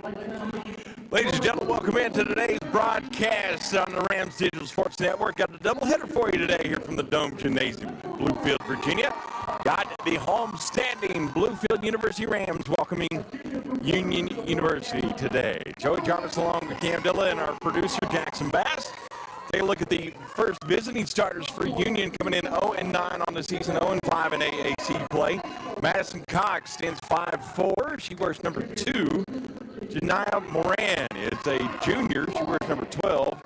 Ladies and gentlemen, welcome into today's broadcast on the Rams Digital Sports Network. Got a doubleheader for you today here from the Dome Gymnasium, Bluefield, Virginia. Got the homestanding Bluefield University Rams welcoming Union University today. Joey Jarvis along with Cam Dilla and our producer Jackson Bass. Take a look at the first visiting starters for Union coming in 0-9 on the season, 0-5 in AAC play. Madison Cox stands 5'4". She wears number 2. Janiyah Moran is a junior. She wears number 12.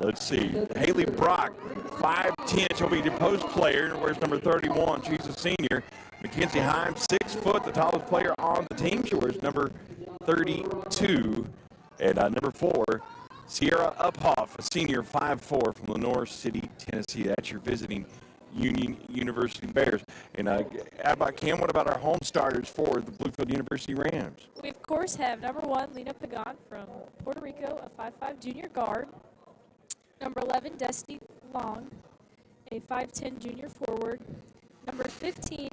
Let's see. Haley Brock, 5'10". She'll be the post player. Wears number 31. She's a senior. Mackenzie Himes, 6 foot, the tallest player on the team. She wears number 32. And number 4, Sierra Uphoff, a senior, 5'4", from Lenore City, Tennessee. That's your visiting Union University Bears. And how about Cam? What about our home starters for the Bluefield University Rams? We, of course, have number 1, Lena Pagan from Puerto Rico, a 5'5" junior guard. Number 11, Destiny Long, a 5'10" junior forward. Number 15,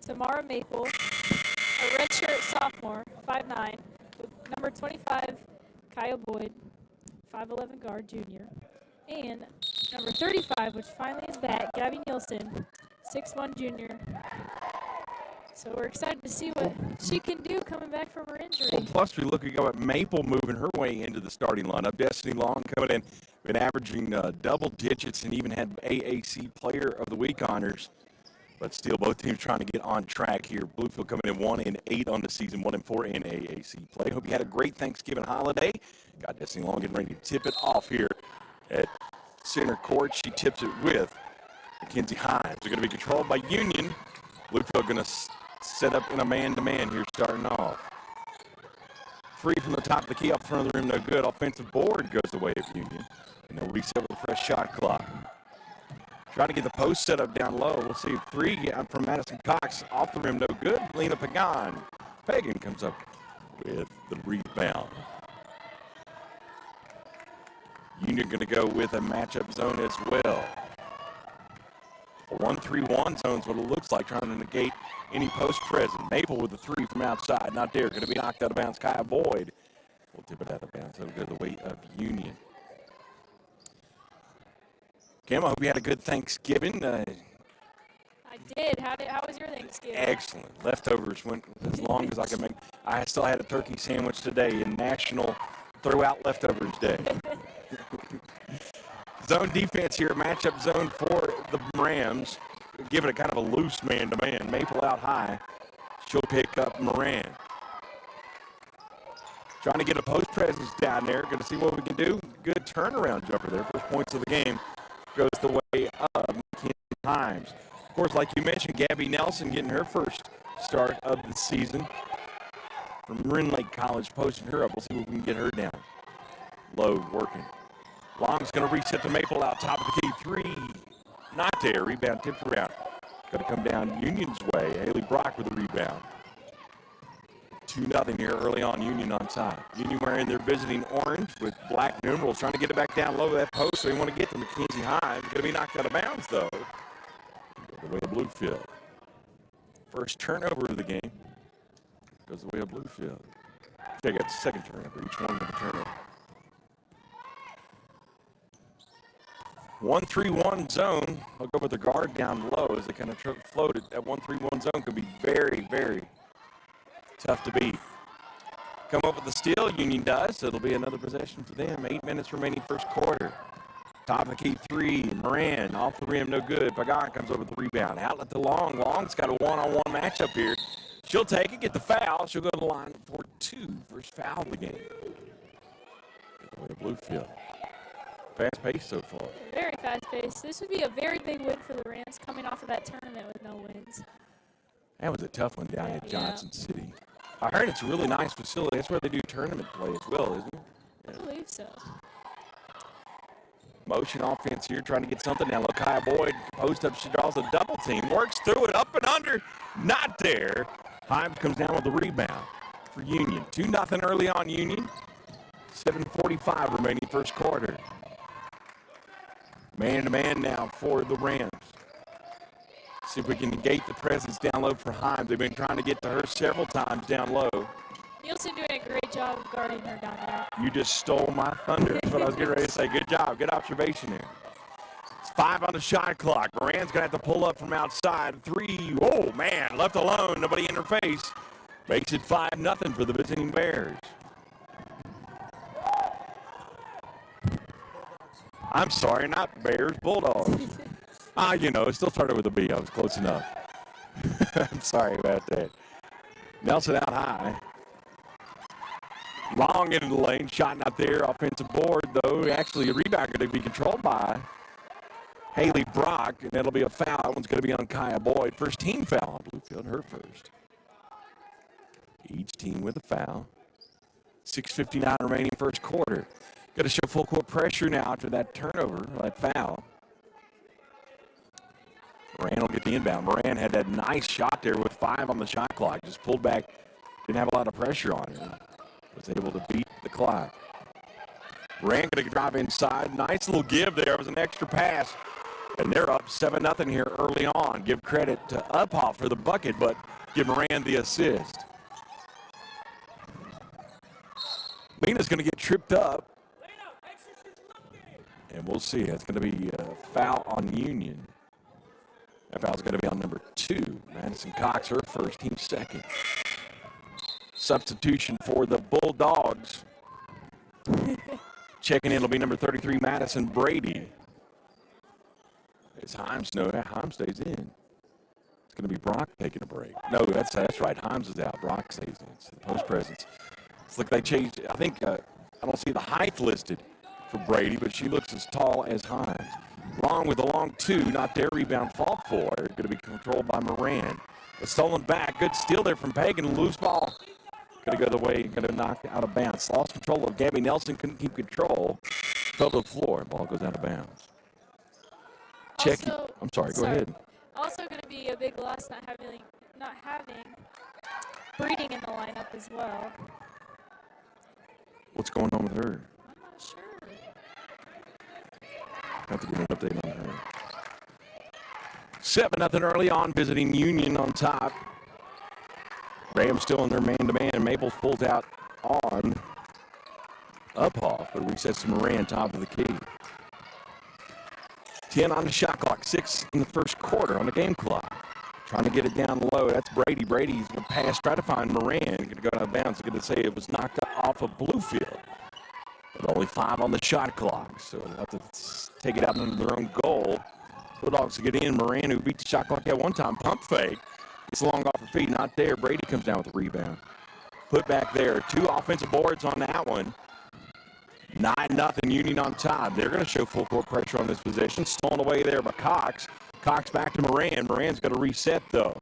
Tamara Maple, a redshirt sophomore, 5'9". Number 25, Kyle Boyd, 5'11" guard junior. And number 35, which finally is back, Gabby Nielsen, 6'1" junior. So we're excited to see what she can do coming back from her injury. Well, plus we look at Maple moving her way into the starting lineup. Destiny Long coming in, been averaging double digits and even had AAC Player of the Week honors. But still, both teams trying to get on track here. Bluefield coming in 1-8 on the season, 1-4 in AAC play. Hope you had a great Thanksgiving holiday. Got Destiny Long getting ready to tip it off here at center court. She tips it with Mackenzie Himes. They're going to be controlled by Union. Bluefield going to set up in a man-to-man here starting off. Free from the top of the key, off front of the rim, no good. Offensive board goes the way of Union. And they'll reset with a fresh shot clock. Trying to get the post set up down low. We'll see 3 from Madison Cox. Off the rim, no good. Lena Pagan. Pagan comes up with the rebound. Union going to go with a matchup zone as well. A 1-3-1 zone is what it looks like, trying to negate any post present. Maple with the 3 from outside. Not there. Going to be knocked out of bounds. Kaya Boyd will tip it out of bounds. That'll go the way of Union. Kim, I hope you had a good Thanksgiving. I did. How was your Thanksgiving? Excellent. Leftovers went as long as I could make. I still had a turkey sandwich today in National Throw Out Leftovers Day. Zone defense here, matchup zone for the Rams. Give it a kind of a loose man-to-man. Maple out high. She'll pick up Moran. Trying to get a post presence down there. Going to see what we can do. Good turnaround jumper there. First points of the game goes the way of Mackenzie Himes. Of course, like you mentioned, Gabby Nelson getting her first start of the season from Marin Lake College, posting her up. We'll see if we can get her down. Low working. Long's going to reset to Maple out top of the key. 3, not there. Rebound tipped around. Going to come down Union's way. Haley Brock with the rebound. 2-0 here early on. Union on top. Union wearing their visiting orange with black numerals, trying to get it back down low that post. So they want to get to Mackenzie Himes. Going to be knocked out of bounds though. The way of Bluefield. First turnover of the game goes the way of Bluefield. They got the second turnover. Each one with a turnover. 1-3-1 zone. I'll go with the guard down low as they kind of float it. That 1-3-1 zone could be very, very tough to beat. Come up with the steal, Union does. So it'll be another possession for them. 8 minutes remaining first quarter. Top of the key 3. Moran off the rim, no good. Pagan comes over the rebound. Outlet to Long. Long's got a one-on-one matchup here. She'll take it, get the foul. She'll go to the line for 2. First foul of the game. Way to Bluefield. Fast pace so far. Very fast pace. This would be a very big win for the Rams coming off of that tournament with no wins. That was a tough one down at Johnson City. I heard it's a really nice facility. That's where they do tournament play as well, isn't it? I believe so. Motion offense here, trying to get something down. Look, Kaya Boyd, post up, she draws a double team, works through it, up and under, not there. Himes comes down with the rebound for Union. 2-0 early on Union. 7:45 remaining first quarter. Man-to-man now for the Rams. See if we can negate the presence down low for Himes. They've been trying to get to her several times down low. Nielsen doing a great job of guarding her down there. You just stole my thunder. That's what I was getting ready to say. Good job. Good observation there. It's 5 on the shot clock. Moran's going to have to pull up from outside. 3. Oh, man. Left alone. Nobody in her face. Makes it 5-0 for the visiting Bears. I'm sorry, not Bears, Bulldogs. It still started with a B. I was close enough. I'm sorry about that. Nelson out high. Long into the lane, shot not there. Offensive board, though. Actually, a rebound going to be controlled by Haley Brock, and that'll be a foul. That one's going to be on Kaya Boyd. First team foul on Bluefield, her first. Each team with a foul. 6:59 remaining first quarter. Got to show full court pressure now after that turnover, that foul. Moran will get the inbound. Moran had that nice shot there with 5 on the shot clock. Just pulled back. Didn't have a lot of pressure on her. Was able to beat the clock. Moran going to drive inside. Nice little give there. It was an extra pass. And they're up 7-0 here early on. Give credit to Uphoff for the bucket, but give Moran the assist. Lena's going to get tripped up. And we'll see. It's going to be a foul on Union. That foul's going to be on number 2. Madison Cox, her first, team second. Substitution for the Bulldogs. Checking in will be number 33, Madison Brady. As Himes stays in. It's going to be Brock taking a break. No, that's right. Himes is out. Brock stays in. It's the post presence. It's like they changed. I think I don't see the height listed for Brady, but she looks as tall as Himes. Long with a long 2, not there. Rebound fought for. Going to be controlled by Moran. A stolen back. Good steal there from Pagan. Loose ball. Going to go the way. Going to knock out of bounds. Lost control of Gabby Nelson. Couldn't keep control. Fell to the floor. Ball goes out of bounds. Check. I'm sorry. Go ahead. Also going to be a big loss not having Breeding in the lineup as well. What's going on with her? I'm not sure. Have to get an update on her. 7-0 early on, visiting Union on top. Rams still in their man-to-man. Maples pulls out on Uphoff, but resets to Moran, top of the key. 10 on the shot clock, 6 in the first quarter on the game clock. Trying to get it down low. That's Brady. Brady's going to pass, try to find Moran. Going to go out of bounds. Going to say it was knocked off of Bluefield. But only 5 on the shot clock, so they'll have to take it out under their own goal. Bulldogs to get in. Moran, who beat the shot clock at one time, pump fake. It's long off her feet, not there. Brady comes down with a rebound. Put back there. 2 offensive boards on that one. 9-0 Union on top. They're going to show full court pressure on this possession. Stolen away there by Cox. Cox back to Moran. Moran's going to reset, though.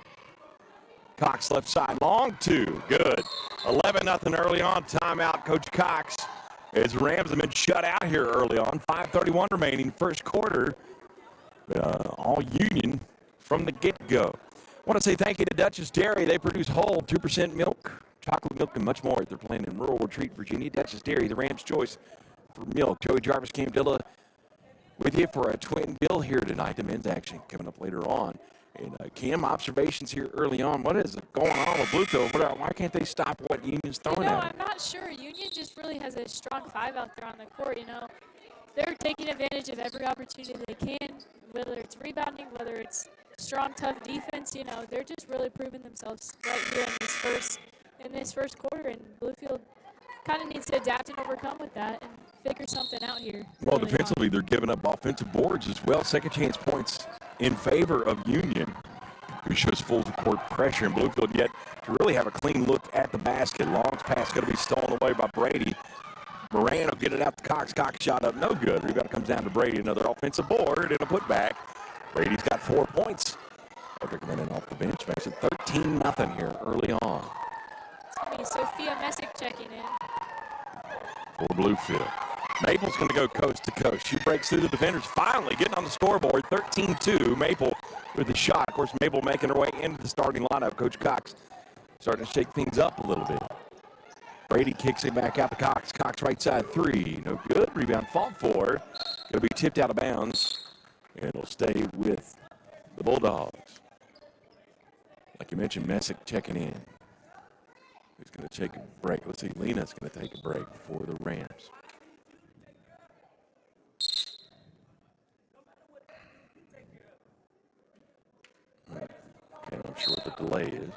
Cox left side. Long 2. Good. 11-0 early on. Timeout, Coach Cox. As the Rams have been shut out here early on. 5:31 remaining first quarter. All Union from the get-go. I want to say thank you to Dutchess Dairy. They produce whole 2% milk, chocolate milk, and much more at their plant in rural Retreat, Virginia. Dutchess Dairy, the Rams' choice for milk. Joey Jarvis, Cam Dilla with you for a twin bill here tonight. The men's action coming up later on. And Cam, observations here early on. What is going on with Bluefield? Why can't they stop what Union's throwing at them? I'm not sure. Union just really has a strong 5 out there on the court, They're taking advantage of every opportunity they can, whether it's rebounding, whether it's strong, tough defense. They're just really proving themselves right here in this first quarter. And Bluefield kind of needs to adapt and overcome with that and figure something out here. Well, defensively, they're giving up offensive boards as well. Second chance points in favor of Union, who shows full court pressure in Bluefield, yet to really have a clean look at the basket. Long's pass going to be stolen away by Brady. Moran will get it out to Cox. Cox shot up, no good. Rebound comes down to Brady. Another offensive board and a putback. Brady's got 4 points. After coming in off the bench, makes it 13-0 here early on. It's going to be Sophia Messick checking in. For Bluefield. Maple's going to go coast to coast. She breaks through the defenders, finally getting on the scoreboard. 13-2. Maple with the shot. Of course, Maple making her way into the starting lineup. Coach Cox starting to shake things up a little bit. Brady kicks it back out to Cox. Cox right side 3. No good. Rebound fought for. Going to be tipped out of bounds. And it'll stay with the Bulldogs. Like you mentioned, Messick checking in. He's going going to take a break. Let's see, Lena's going to take a break for the Rams. Okay, I'm not sure what the delay is.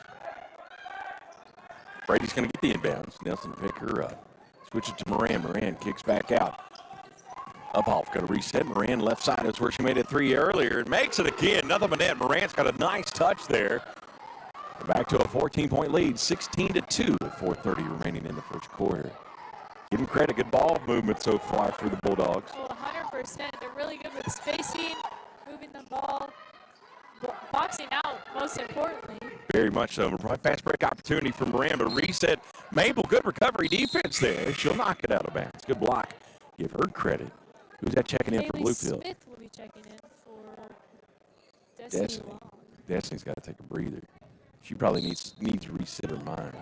Brady's going to get the inbounds. Nelson pick her up. Switch it to Moran. Moran kicks back out. Uphoff got to reset. Moran left side is where she made it 3 earlier. And makes it again. Nothing but net. Moran's got a nice touch there. We're back to a 14-point lead. 16-2 with 4:30 remaining in the first quarter. Give them credit. Good ball movement so far for the Bulldogs. Oh, 100%. They're really good with spacing, moving the ball, boxing out, most importantly. Very much so. Fast break opportunity for Moran, but reset. Mabel, good recovery defense there. She'll knock it out of bounds. Good block. Give her credit. Who's that checking in for Bluefield? Smith will be checking in for Destiny Long. Destiny's got to take a breather. She probably needs to reset her mind.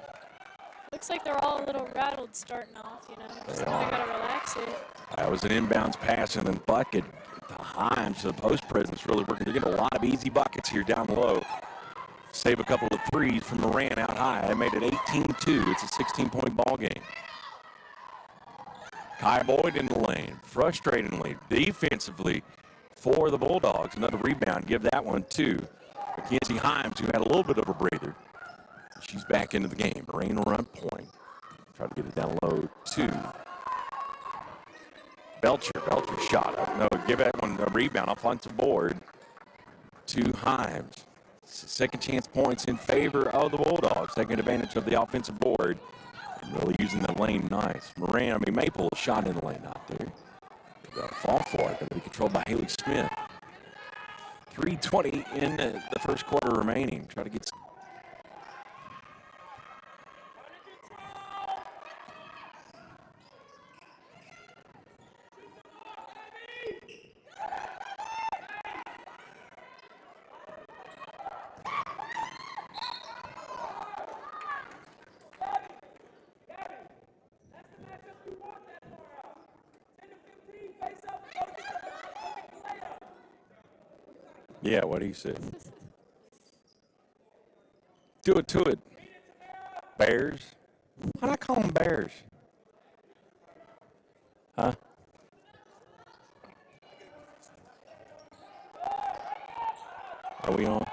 Looks like they're all a little rattled starting off, you know. Just kind of got to relax it. That was an inbounds pass and then bucket to Himes. So the post presence really working. They're getting a lot of easy buckets here down low. Save a couple of threes from Moran out high. They made it 18-2. It's a 16-point ball game. Kai Boyd in the lane. Frustratingly, defensively for the Bulldogs. Another rebound. Give that one to Mackenzie Himes, who had a little bit of a breather. She's back into the game. Moran will run point. Try to get it down low to Belcher. Belcher shot up. No, give that one a rebound. Offensive board to Himes. Second chance points in favor of the Bulldogs. Taking advantage of the offensive board. And really using the lane nice. Maple shot in the lane out there. They got a fall for it. Going to be controlled by Haley Smith. 3:20 in the first quarter remaining. Try to get some. Yeah, what he said. Do it to it. Bears. Why'd I call them Bears? Huh? Are we on?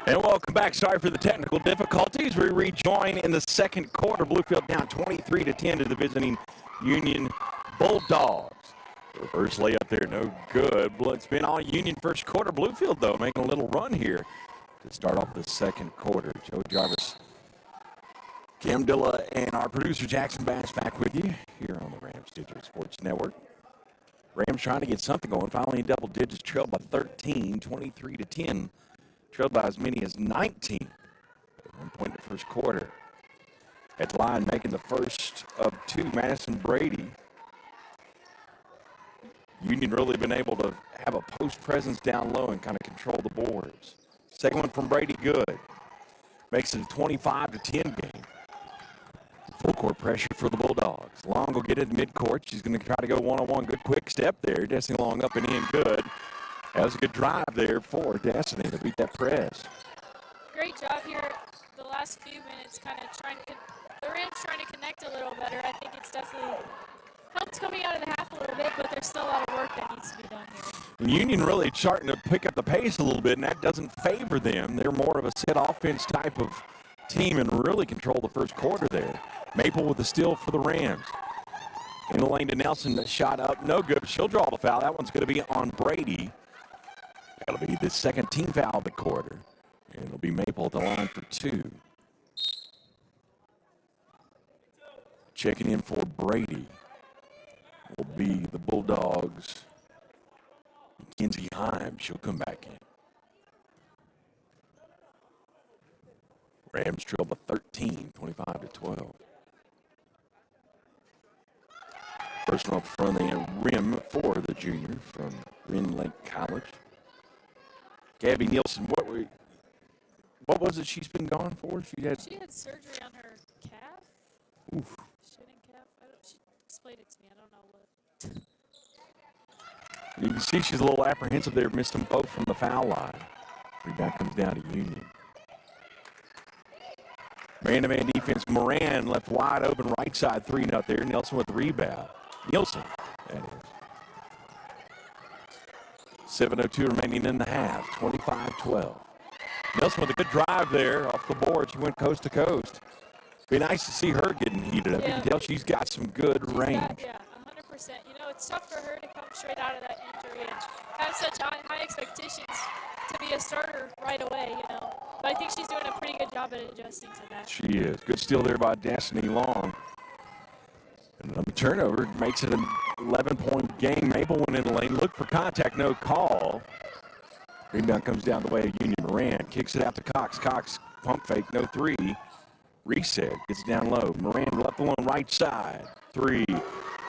And welcome back. Sorry for the technical difficulties. We rejoin in the second quarter. Bluefield down 23-10 to the visiting Union Bulldogs. Reverse layup there, no good. It's been all Union first quarter. Bluefield, though, making a little run here to start off the second quarter. Joe Jarvis, Kim Dilla, and our producer Jackson Bass back with you here on the Rams Digital Sports Network. Rams trying to get something going. Finally in double digits, trailed by 13, 23-10. Trailed by as many as 19 at 1 point in the first quarter. At the line, making the first of two, Madison Brady. Union really been able to have a post presence down low and kind of control the boards. Second one from Brady, good. Makes it a 25-10 game. Full court pressure for the Bulldogs. Long will get it midcourt. She's going to try to go one-on-one. Good quick step there. Destiny Long up and in good. That was a good drive there for Destiny to beat that press. Great job here the last few minutes, kind of trying to, the Rams trying to connect a little better. I think it's definitely helped coming out of the half a little bit, but there's still a lot of work that needs to be done here. Union really starting to pick up the pace a little bit, and that doesn't favor them. They're more of a set offense type of team and really control the first quarter there. Maple with the steal for the Rams. In the lane to Nelson, that shot up, no good. She'll draw the foul. That one's going to be on Brady. That'll be the second team foul of the quarter. And it'll be Maple at the line for 2. Checking in for Brady will be the Bulldogs. Mackenzie Himes, she'll come back in. Rams trail by 13, 25-12. First one up front, they have rim for the junior from Rend Lake College. Gabby Nielsen, what was it she's been gone for? She had surgery on her calf. Oof. Shin and calf. She explained it to me. I don't know what. You can see she's a little apprehensive there. Missed them both from the foul line. Rebound comes down to Union. Man-to-man defense. Moran left wide open right side 3 out there. Nelson with the rebound. Nielsen, that is. 7:02 remaining in the half. 25-12. Nelson with a good drive there off the board. She went coast to coast. Be nice to see her getting heated up. Yeah. You can tell she's got some good range. Yeah, 100%. You know, it's tough for her to come straight out of that injury and have such high expectations to be a starter right away, you know. But I think she's doing a pretty good job at adjusting to that. She is. Good steal there by Destiny Long. Another turnover makes it an 11-point game. Maple went in the lane. Look for contact, no call. Rebound comes down the way of Union. Moran kicks it out to Cox. Cox pump fake, no 3. Reset, gets down low. Moran left alone right side. 3.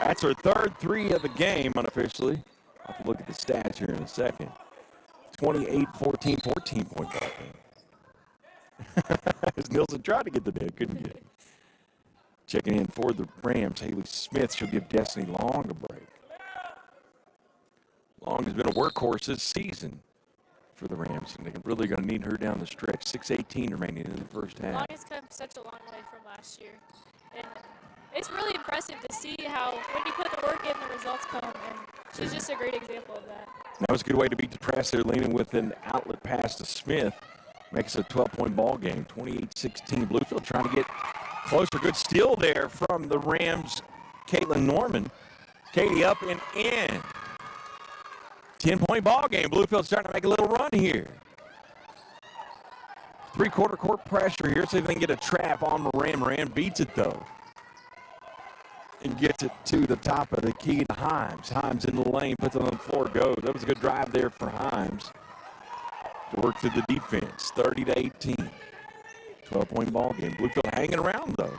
That's her third 3 of the game unofficially. I'll have to look at the stats here in a second. 28-14, 14-point ball game. Nielsen tried to get the net, couldn't get it. Checking in for the Rams, Haley Smith. She'll give Destiny Long a break. Long has been a workhorse this season for the Rams, and they're really going to need her down the stretch. 6:18 remaining in the first half. Long has come such a long way from last year. And it's really impressive to see how when you put the work in, the results come, and she's just a great example of that. That was a good way to beat the press there, leaning with an outlet pass to Smith. Makes it a 12-point ball game, 28-16. Bluefield trying to get closer. Good steal there from the Rams, Caitlin Norman. Katie up and in. 10-point ball game. Bluefield starting to make a little run here. 3-quarter court pressure here. See if they can get a trap on Moran. Moran beats it, though. And gets it to the top of the key to Himes. Himes in the lane, puts it on the floor, goes. That was a good drive there for Himes to work through the defense. 30-18. 12-point ball game. Bluefield hanging around, though.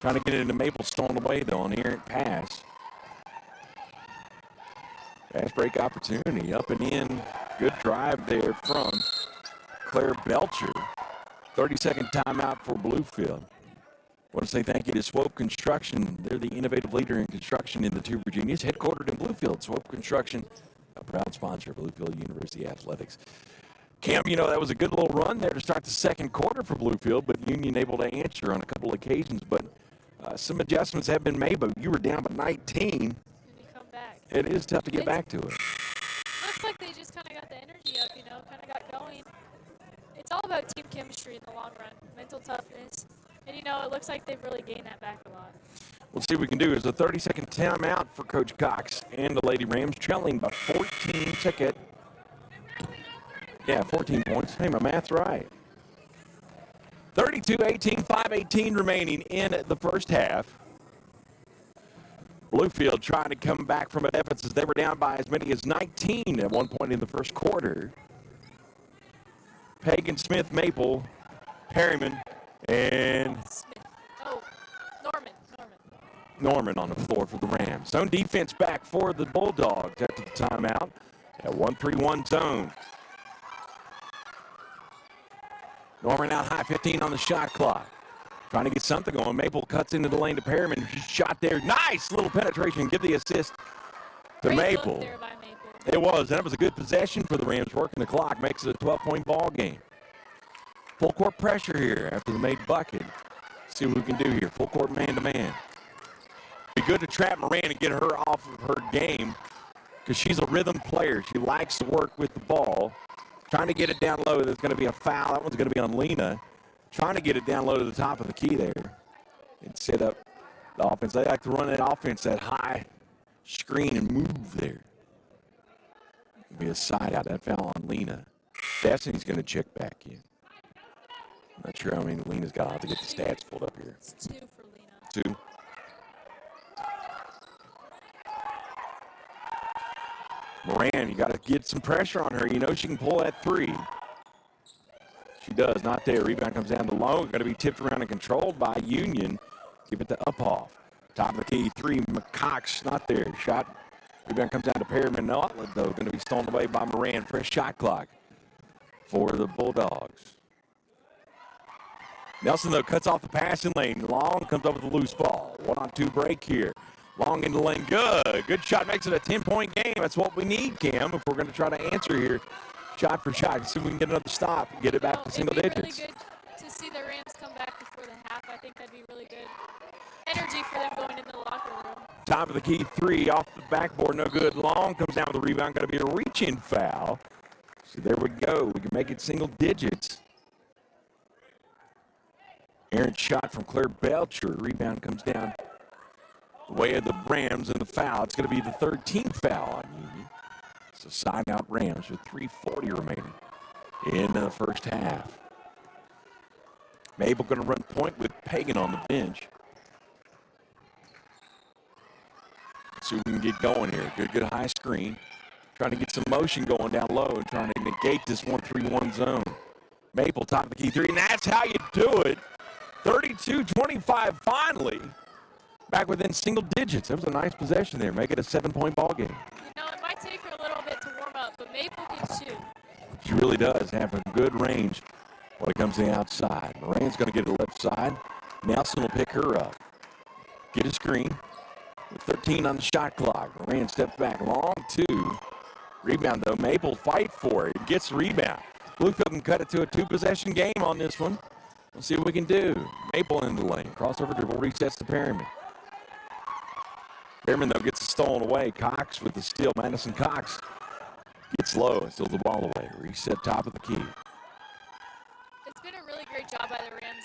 Trying to get it into Maple, stolen away, though, on errant pass. Fast break opportunity. Up and in. Good drive there from Claire Belcher. 30-second timeout for Bluefield. I want to say thank you to Swope Construction. They're the innovative leader in construction in the 2 Virginias, headquartered in Bluefield. Swope Construction, a proud sponsor of Bluefield University Athletics. Cam, you know, that was a good little run there to start the second quarter for Bluefield, but Union able to answer on a couple of occasions. But some adjustments have been made, but you were down by 19. And you come back. It is tough to get back to it. Looks like they just kind of got the energy up, you know, kind of got going. It's all about team chemistry in the long run, mental toughness. And, you know, it looks like they've really gained that back a lot. We'll see what we can do. It's a 30-second timeout for Coach Cox and the Lady Rams, trailing by 14 ticket. Yeah, 14 points. Hey, my math's right. 32-18, 5:18 remaining in the first half. Bluefield trying to come back from a deficit. They were down by as many as 19 at one point in the first quarter. Pagan, Smith, Maple, Perryman, and Norman on the floor for the Rams. Zone defense back for the Bulldogs after the timeout at 1-3-1 zone. Norman out high, 15 on the shot clock. Trying to get something going. Maple cuts into the lane to Perriman. Shot there. Nice little penetration. Give the assist to Great Maple. look there by Maple. It was. That was a good possession for the Rams. Working the clock. Makes it a 12-point ball game. Full court pressure here after the made bucket. See what we can do here. Full court man-to-man. Be good to trap Moran and get her off of her game because she's a rhythm player. She likes to work with the ball. Trying to get it down low. There's going to be a foul. That one's going to be on Lena. Trying to get it down low to the top of the key there and set up the offense. They like to run that offense, that high screen and move there. It'll be a side out. That foul on Lena. Destiny's going to check back in. Not sure how many Lena's got. I'll have to get the stats pulled up here. It's 2 for Lena. 2. Moran, you got to get some pressure on her. You know she can pull that 3. She does. Not there. Rebound comes down to low. Going to be tipped around and controlled by Union. Give it to Uphoff. Top of the key. 3. McCox. Not there. Shot. Rebound comes down to Perriman. No outlet, though. Going to be stolen away by Moran. Fresh shot clock for the Bulldogs. Nelson, though, cuts off the passing lane. Long comes up with a loose ball. 1-on-2 break here. Long in the lane. Good shot. Makes it a 10-point game. That's what we need, Cam, if we're going to try to answer here. Shot for shot. See if we can get another stop and get it back to single digits. It'd be really good to see the Rams come back before the half. I think that'd be really good energy for them going into the locker room. Top of the key 3 off the backboard. No good. Long comes down with the rebound. Going to be a reach-in foul. So there we go. We can make it single digits. Errant shot from Claire Belcher. Rebound comes down the way of the Rams and the foul. It's going to be the 13th foul on Union. So side out Rams with 3:40 remaining in the first half. Mabel going to run point with Pagan on the bench. Let's see if we can get going here. Good high screen. Trying to get some motion going down low and trying to negate this 1-3-1 zone. Maple top of the key 3, and that's how you do it. 32-25 finally. Back within single digits. That was a nice possession there. Make it a 7-point ball game. You know, it might take her a little bit to warm up, but Maple can shoot. She really does have a good range when it comes to the outside. Moran's going to get to the left side. Nelson will pick her up. Get a screen. With 13 on the shot clock. Moran steps back. Long 2. Rebound, though. Maple fight for it. Gets the rebound. Bluefield can cut it to a 2-possession game on this one. We'll see what we can do. Maple in the lane. Crossover dribble. Resets to Perriman. Perriman, though, gets it stolen away. Cox with the steal. Madison Cox gets low and steals the ball away. Reset top of the key. It's been a really great job by the Rams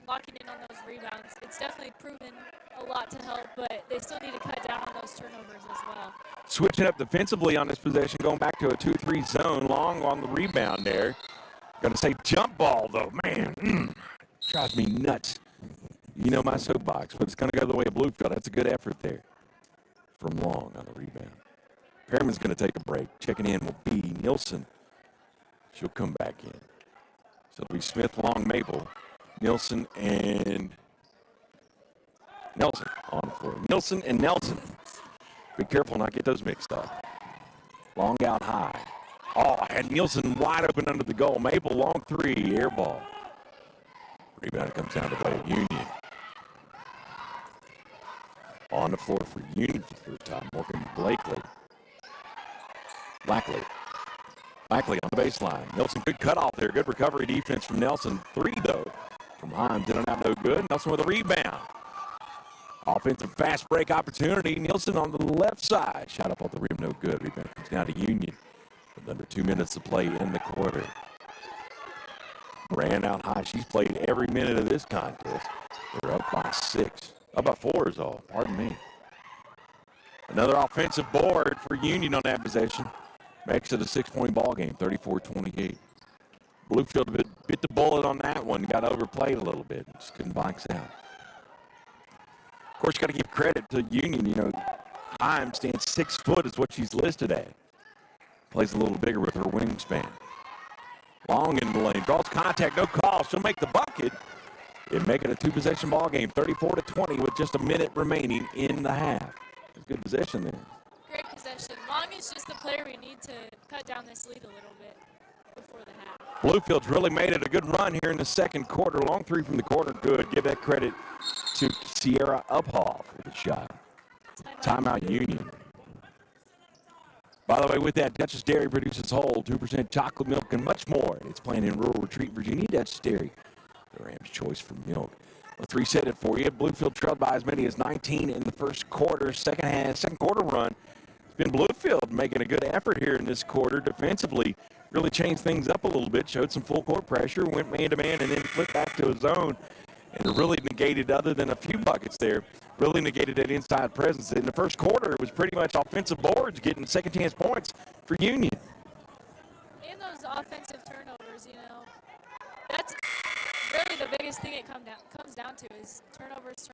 locking in on those rebounds. It's definitely proven a lot to help, but they still need to cut down on those turnovers as well. Switching up defensively on this possession, going back to a 2-3 zone. Long on the rebound there. Going to say jump ball, though. Man, drives me nuts. You know my soapbox, but it's going to go the way of Bluefield. That's a good effort there from Long on the rebound. Perriman's going to take a break. Checking in will be Nielsen. She'll come back in. So it'll be Smith, Long, Maple, Nielsen, and Nelson on the floor. Nielsen and Nelson. Be careful not get those mixed up. Long out high. Oh, I had Nielsen wide open under the goal. Maple, long 3, air ball. Rebound comes down to play Union. On the floor for Union for the first time, working Blackley. Blackley on the baseline. Nelson, good cutoff there. Good recovery defense from Nelson. 3, though, from Himes. Did not no good. Nelson with a rebound. Offensive fast break opportunity. Nielsen on the left side. Shot up off the rim, no good. Rebound comes down to Union. With under 2 minutes to play in the quarter. Ran out high. She's played every minute of this contest. They're up by 6. Up by 4 is all. Pardon me. Another offensive board for Union on that possession. Makes it a 6-point ball game, 34-28. Bluefield bit the bullet on that one. Got overplayed a little bit. Just couldn't box out. Of course, you got to give credit to Union. You know, Himes stands 6 foot is what she's listed at. Plays a little bigger with her wingspan. Long in the lane. Draws contact. No call. She'll make the bucket. It make it a 2-possession ball game. 34-20 with just a minute remaining in the half. Good possession there. Great possession. Long is just the player we need to cut down this lead a little bit. before the half. Bluefield's really made it a good run here in the second quarter. Long three from the corner, good. Give that credit to Sierra Uphoff with the shot. Timeout Union. By the way, with that, Dutchess Dairy produces whole, 2% chocolate milk, and much more. It's planted in rural Retreat, Virginia. Dutchess Dairy, the Rams' choice for milk. Let's reset it for you. Bluefield trailed by as many as 19 in the first quarter. Second quarter run. It's been Bluefield making a good effort here in this quarter defensively. Really changed things up a little bit, showed some full court pressure, went man-to-man, and then flipped back to his zone. And really negated, other than a few buckets there, really negated that inside presence. In the first quarter, it was pretty much offensive boards, getting second chance points for Union. And those offensive turnovers, you know, that's really the biggest thing it comes down to is turnovers.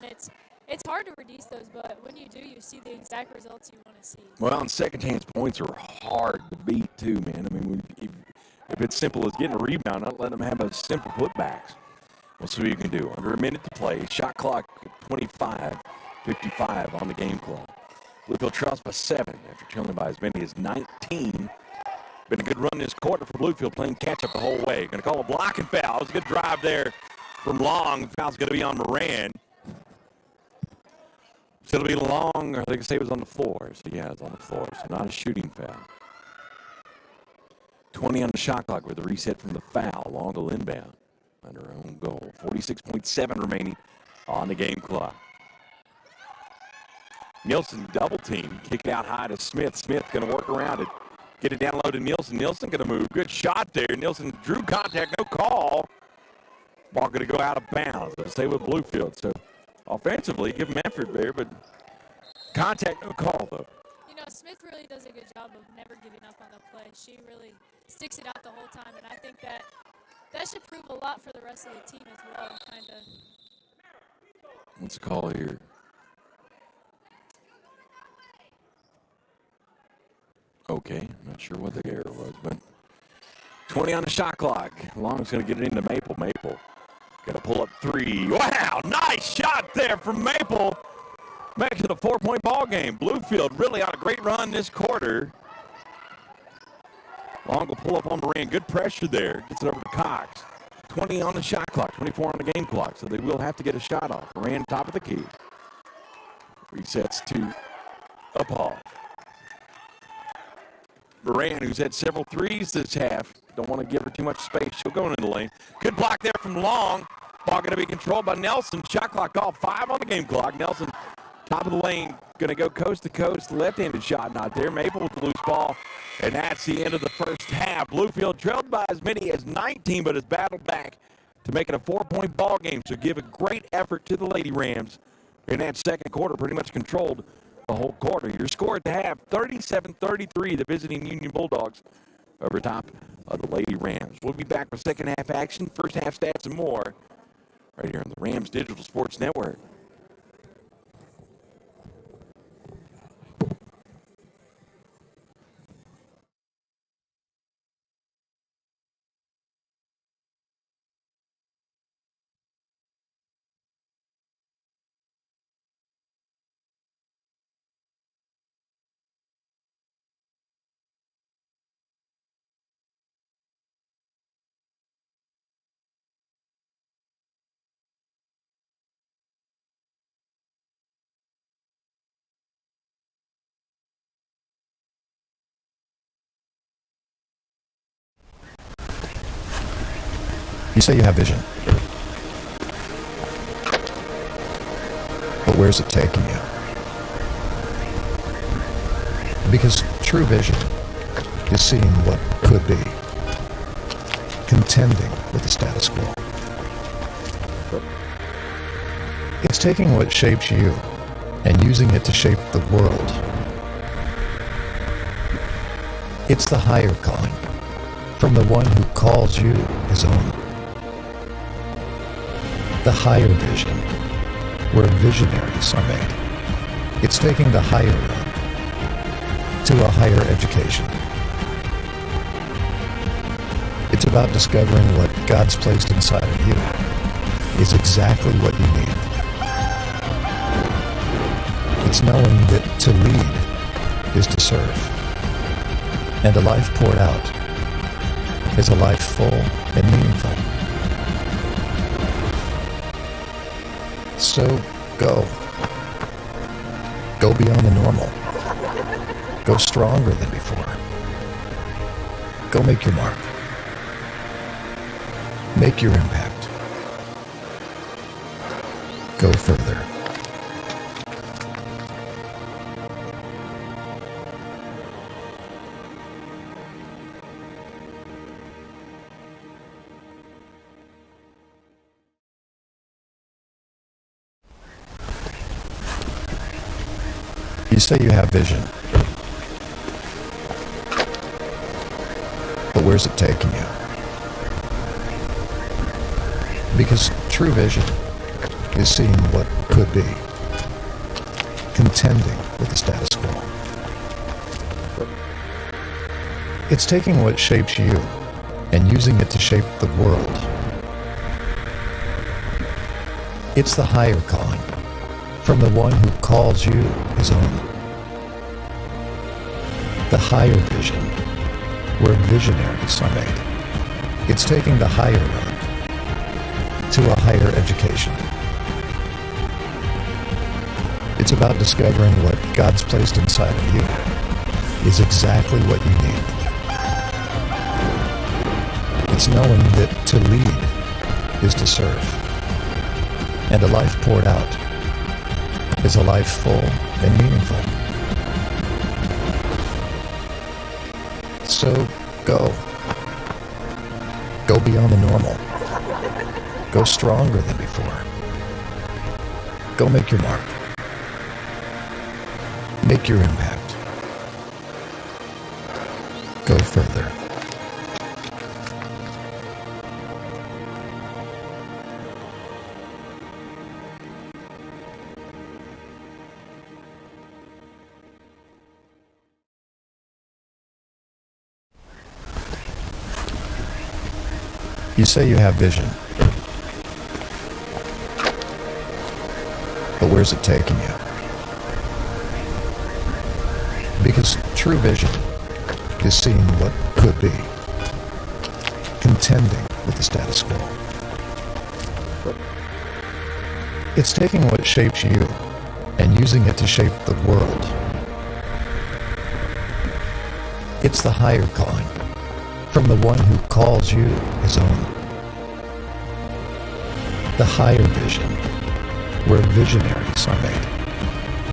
And it's hard to reduce those, but when you do, you see the exact results you want to see. Well, and second chance points are hard to beat too, man. I mean, if it's simple as getting a rebound, not letting them have a simple putbacks. We'll see what you can do. Under a minute to play. Shot clock 25:55 on the game clock. Bluefield trails by 7 after trailing by as many as 19. Been a good run this quarter for Bluefield, playing catch-up the whole way. Going to call a blocking foul. It was a good drive there from Long. Foul's going to be on Moran. So it'll be Long, or they can say it was on the floor. So, yeah, it's on the floor. So not a shooting foul. 20 on the shot clock with a reset from the foul. Long will inbound. Under her own goal. 46.7 remaining on the game clock. Nielsen double team. Kick it out high to Smith. Smith going to work around it. Get it down low to Nielsen. Nielsen going to move. Good shot there. Nielsen drew contact. No call. Ball going to go out of bounds. Let's stay with Bluefield. So offensively, give them effort there, but contact, no call though. You know, Smith really does a good job of never giving up on the play. She really sticks it out the whole time, and I think that should prove a lot for the rest of the team as well, kind of. What's the call here? Okay, not sure what the error was, but 20 on the shot clock. Long's going to get it into Maple. Maple got to pull up three. Wow, nice shot there from Maple. Back to the 4-point ball game. Bluefield really on a great run this quarter. Long will pull up on Moran. Good pressure there. Gets it over to Cox. 20 on the shot clock, 24 on the game clock, so they will have to get a shot off. Moran top of the key. Resets to Uphoff. Moran, who's had several threes this half, don't want to give her too much space. She'll go into the lane. Good block there from Long. Ball going to be controlled by Nelson. Shot clock off, 5 on the game clock. Nelson, top of the lane, going to go coast to coast. Left-handed shot not there. Maple with the loose ball. And that's the end of the first half. Bluefield trailed by as many as 19, but has battled back to make it a 4-point ball game. So give a great effort to the Lady Rams in that second quarter. Pretty much controlled the whole quarter. Your score at the half, 37-33, the visiting Union Bulldogs over top of the Lady Rams. We'll be back with second half action, first half stats, and more right here on the Rams Digital Sports Network. You say you have vision. But where's it taking you? Because true vision is seeing what could be, contending with the status quo. It's taking what shapes you and using it to shape the world. It's the higher calling from the one who calls you his own. The higher vision, where visionaries are made. It's taking the higher road to a higher education. It's about discovering what God's placed inside of you is exactly what you need. It's knowing that to lead is to serve, and a life poured out is a life full and meaningful. So go. Go beyond the normal. Go stronger than before. Go make your mark. Make your impact. Go further. You say you have vision, but where's it taking you? Because true vision is seeing what could be, contending with the status quo. It's taking what shapes you and using it to shape the world. It's the higher calling from the one who calls you his own. The higher vision, where visionaries are made. It's taking the higher road to a higher education. It's about discovering what God's placed inside of you is exactly what you need. It's knowing that to lead is to serve, and a life poured out is a life full and meaningful. So go. Go beyond the normal. Go stronger than before. Go make your mark. Make your impact. Go further. You say you have vision, but where's it taking you? Because true vision is seeing what could be, contending with the status quo. It's taking what shapes you and using it to shape the world. It's the higher calling from the one who calls you his own. The higher vision, where visionaries are made.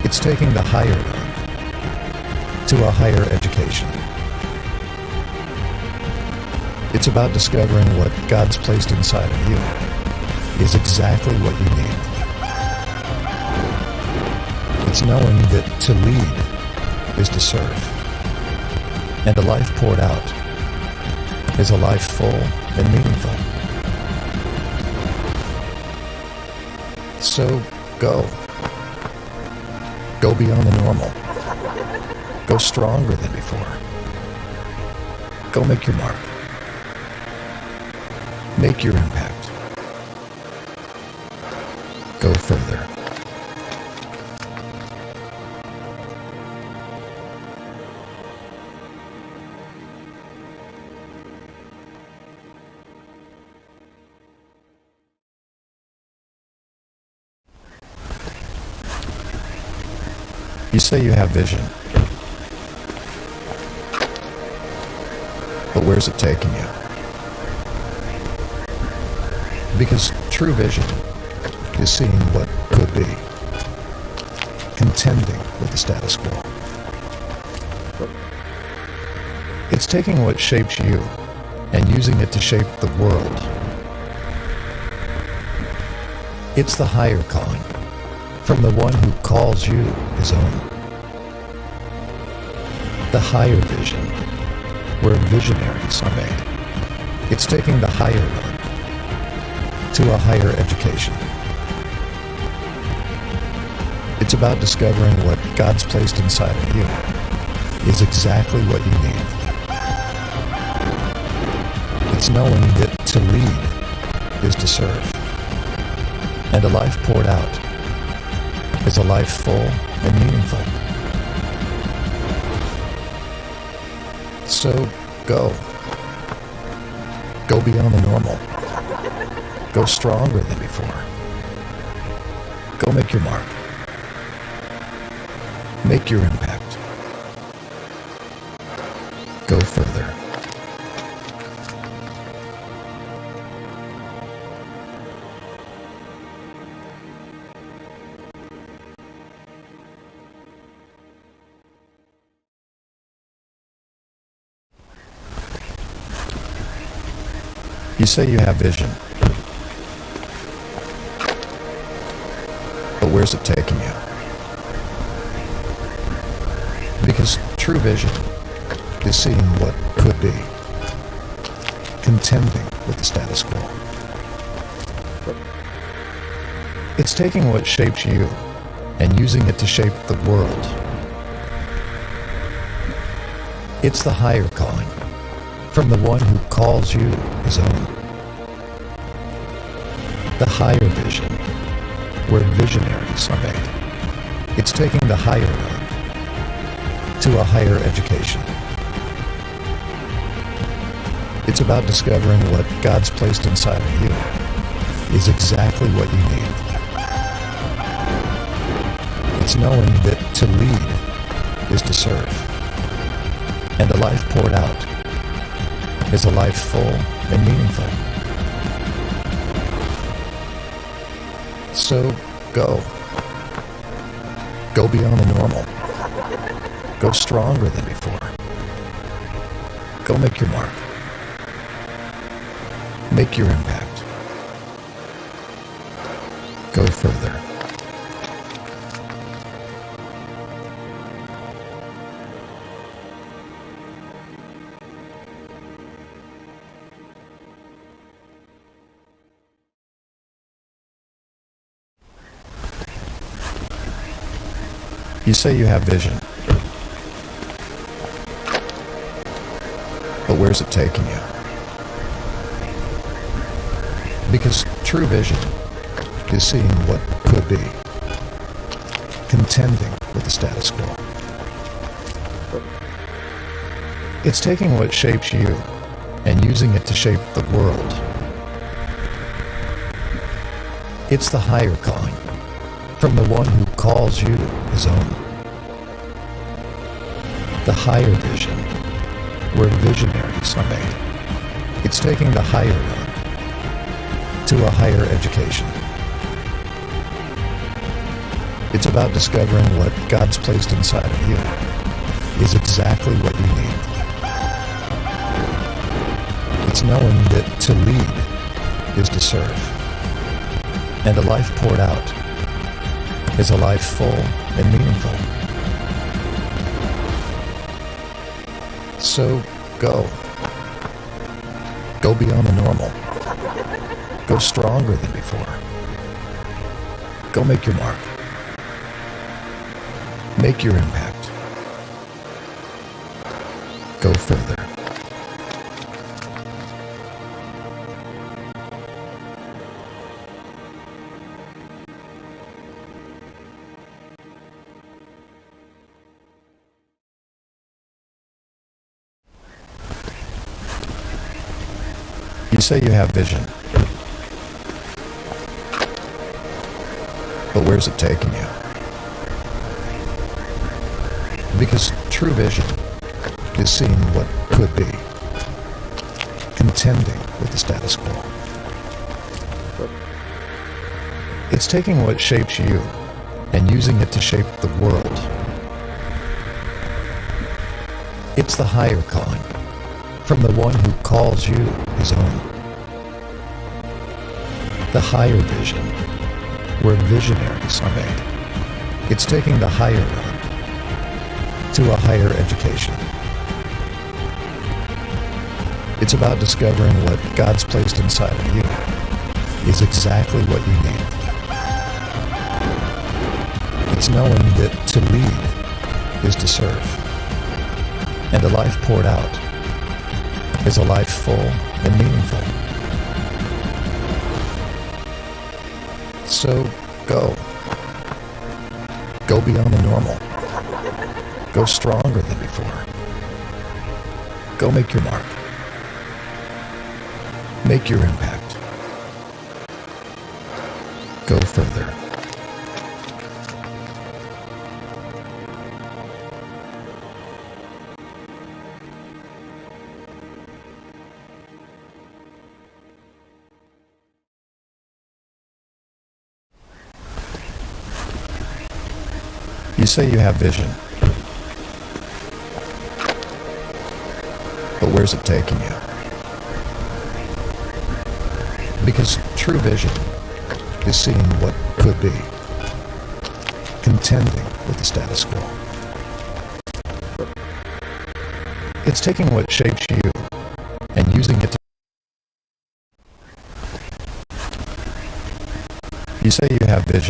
It's taking the higher road to a higher education. It's about discovering what God's placed inside of you is exactly what you need. It's knowing that to lead is to serve, and a life poured out is a life full and meaningful. So go. Go beyond the normal. Go stronger than before. Go make your mark. Make your impact. Go further. You say you have vision, but where's it taking you? Because true vision is seeing what could be, contending with the status quo. It's taking what shapes you and using it to shape the world. It's the higher calling from the one who calls you his own. The higher vision, where visionaries are made. It's taking the higher road to a higher education. It's about discovering what God's placed inside of you is exactly what you need. It's knowing that to lead is to serve, and a life poured out is a life full and meaningful. So go. Go beyond the normal. Go stronger than before. Go make your mark. Make your impact. Go further. You say you have vision. But where's it taking you? Because true vision is seeing what could be, contending with the status quo. It's taking what shapes you and using it to shape the world. It's the higher calling from the one who calls you his own. The higher vision, where visionaries are made. It's taking the higher road to a higher education. It's about discovering what God's placed inside of you is exactly what you need. It's knowing that to lead is to serve, and a life poured out is a life full and meaningful. So go. Go beyond the normal. Go stronger than before. Go make your mark. Make your impact. Go further. You say you have vision. But where's it taking you? Because true vision is seeing what could be, contending with the status quo. It's taking what shapes you and using it to shape the world. It's the higher calling from the one who calls you his own. The higher vision, where visionaries are made. It's taking the higher road to a higher education. It's about discovering what God's placed inside of you is exactly what you need. It's knowing that to lead is to serve, and a life poured out is a life full and meaningful. So go. Go beyond the normal. Go stronger than before. Go make your mark. Make your impact. Go further. You say you have vision. But where's it taking you? Because true vision is seeing what could be, contending with the status quo. It's taking what shapes you and using it to shape the world. It's the higher calling from the one who calls you his own. The higher vision, where visionaries are made. It's taking the higher road to a higher education. It's about discovering what God's placed inside of you is exactly what you need. It's knowing that to lead is to serve, and a life poured out is a life full and meaningful. So go. Go beyond the normal. Go stronger than before. Go make your mark. Make your impact. Go further. You say you have vision, but where's it taking you? Because true vision is seeing what could be, contending with the status quo. It's taking what shapes you and using it to... You say you have vision.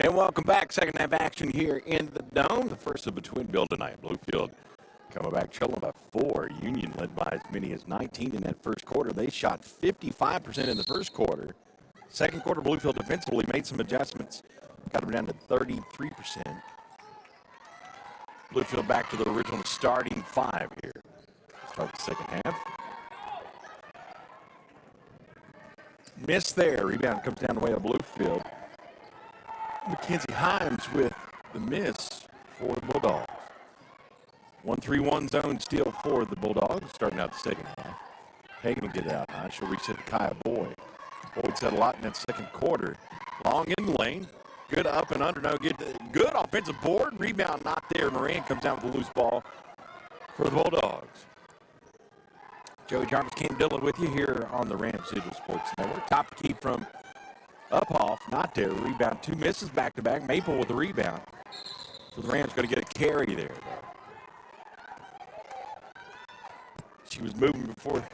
And welcome back. Second half action here in the Dome. The first of between Bill tonight. Bluefield coming back trailing by 4. Union led by as many as 19 in that first quarter. They shot 55% in the first quarter. Second quarter, Bluefield defensively made some adjustments. Got them down to 33%. Bluefield back to the original starting 5 here. Start the second half. Miss there. Rebound comes down the way of Bluefield. Mackenzie Himes with the miss for the Bulldogs. 1-3-1 zone steal for the Bulldogs starting out the second half. Hagan will get it out high. She'll reset to Kaya Boyd. Boyd said a lot in that second quarter. Long in the lane. Good up and under. No, good offensive board. Rebound not there. Moran comes down with a loose ball for the Bulldogs. Joey Jarvis, Ken Dillon with you here on the Rams Digital Sports Network. Top key from Uphoff, not there. Rebound, 2 misses back-to-back. Maple with the rebound. So the Rams going to get a carry there, though. She was moving before.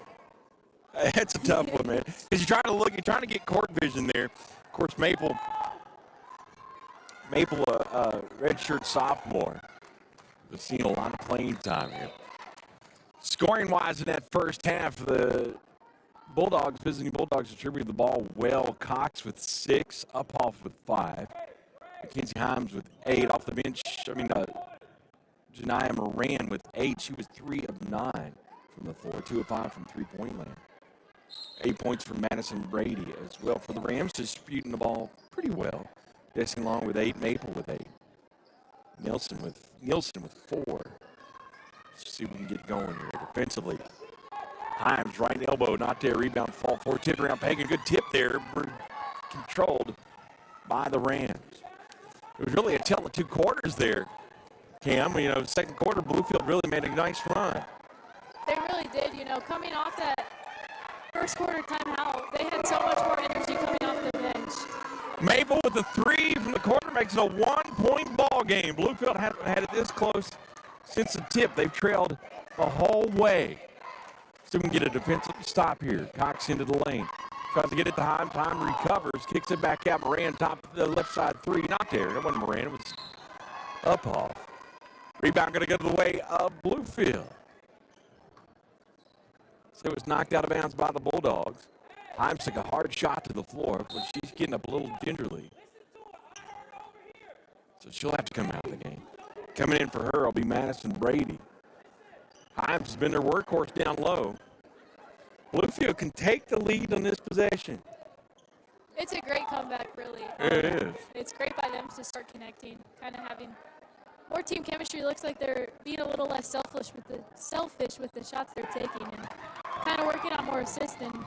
That's a tough one, man. Because you're trying to get court vision there. Of course, Maple Maple, redshirt sophomore. We've seen a lot of playing time here. Scoring-wise in that first half, the visiting Bulldogs distributed the ball well. Cox with 6, Uphoff with 5. Mackenzie Himes with 8 off the bench. Janiah Moran with 8. She was 3 of 9 from the floor, 2 of 5 from three-point land. 8 points for Madison Brady as well. For the Rams, disputing the ball pretty well. Desi Long with 8, Maple with 8. Nielsen with 4. Let's see if we can get going here defensively. Himes, right elbow, not there. Rebound, fall forward, tip around Pagan. Good tip there. Controlled by the Rams. It was really a tale of 2 quarters there, Cam. Second quarter, Bluefield really made a nice run. They really did. Coming off that first quarter timeout, they had so much more energy coming off the bench. Maple with a 3 from the corner makes it a 1-point ball game. Bluefield hasn't had it this close since the tip. They've trailed the whole way. So we can get a defensive stop here. Cox into the lane. Tries to get it to Himes. Himes recovers. Kicks it back out. Moran top of the left side 3. Not there. That wasn't Moran. It was Uphoff. Rebound going to go to the way of Bluefield. So it was knocked out of bounds by the Bulldogs. Himes took a hard shot to the floor, but she's getting up a little gingerly. So she'll have to come out of the game. Coming in for her will be Madison Brady. Himes has been their workhorse down low. Bluefield can take the lead on this possession. It's a great comeback, really. It is. It's great by them to start connecting, kind of having more team chemistry. Looks like they're being a little less selfish with the shots they're taking and kind of working on more assists than.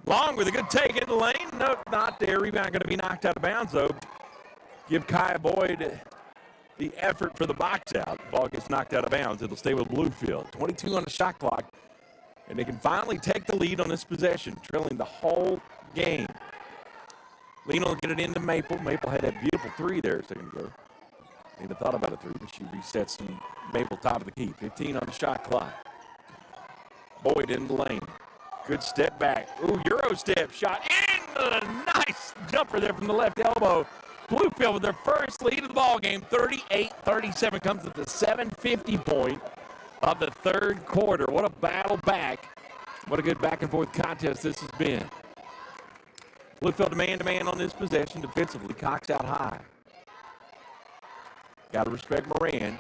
Long with a good take in the lane. Nope, not there. Rebound going to be knocked out of bounds, though. Give Kaya Boyd the effort for the box out. Ball gets knocked out of bounds. It'll stay with Bluefield. 22 on the shot clock. And they can finally take the lead on this possession, trailing the whole game. Lena will get it into Maple. Maple had that beautiful 3 there a second ago. Lena thought about a 3, but she resets in Maple top of the key. 15 on the shot clock. Boyd in the lane. Good step back. Ooh, Euro step shot in. A nice jumper there from the left elbow. Bluefield with their first lead of the ball game. 38-37 comes at the 7:50 point of the third quarter. What a battle back. What a good back and forth contest this has been. Bluefield man-to-man on this possession defensively. Cox out high. Got to respect Moran.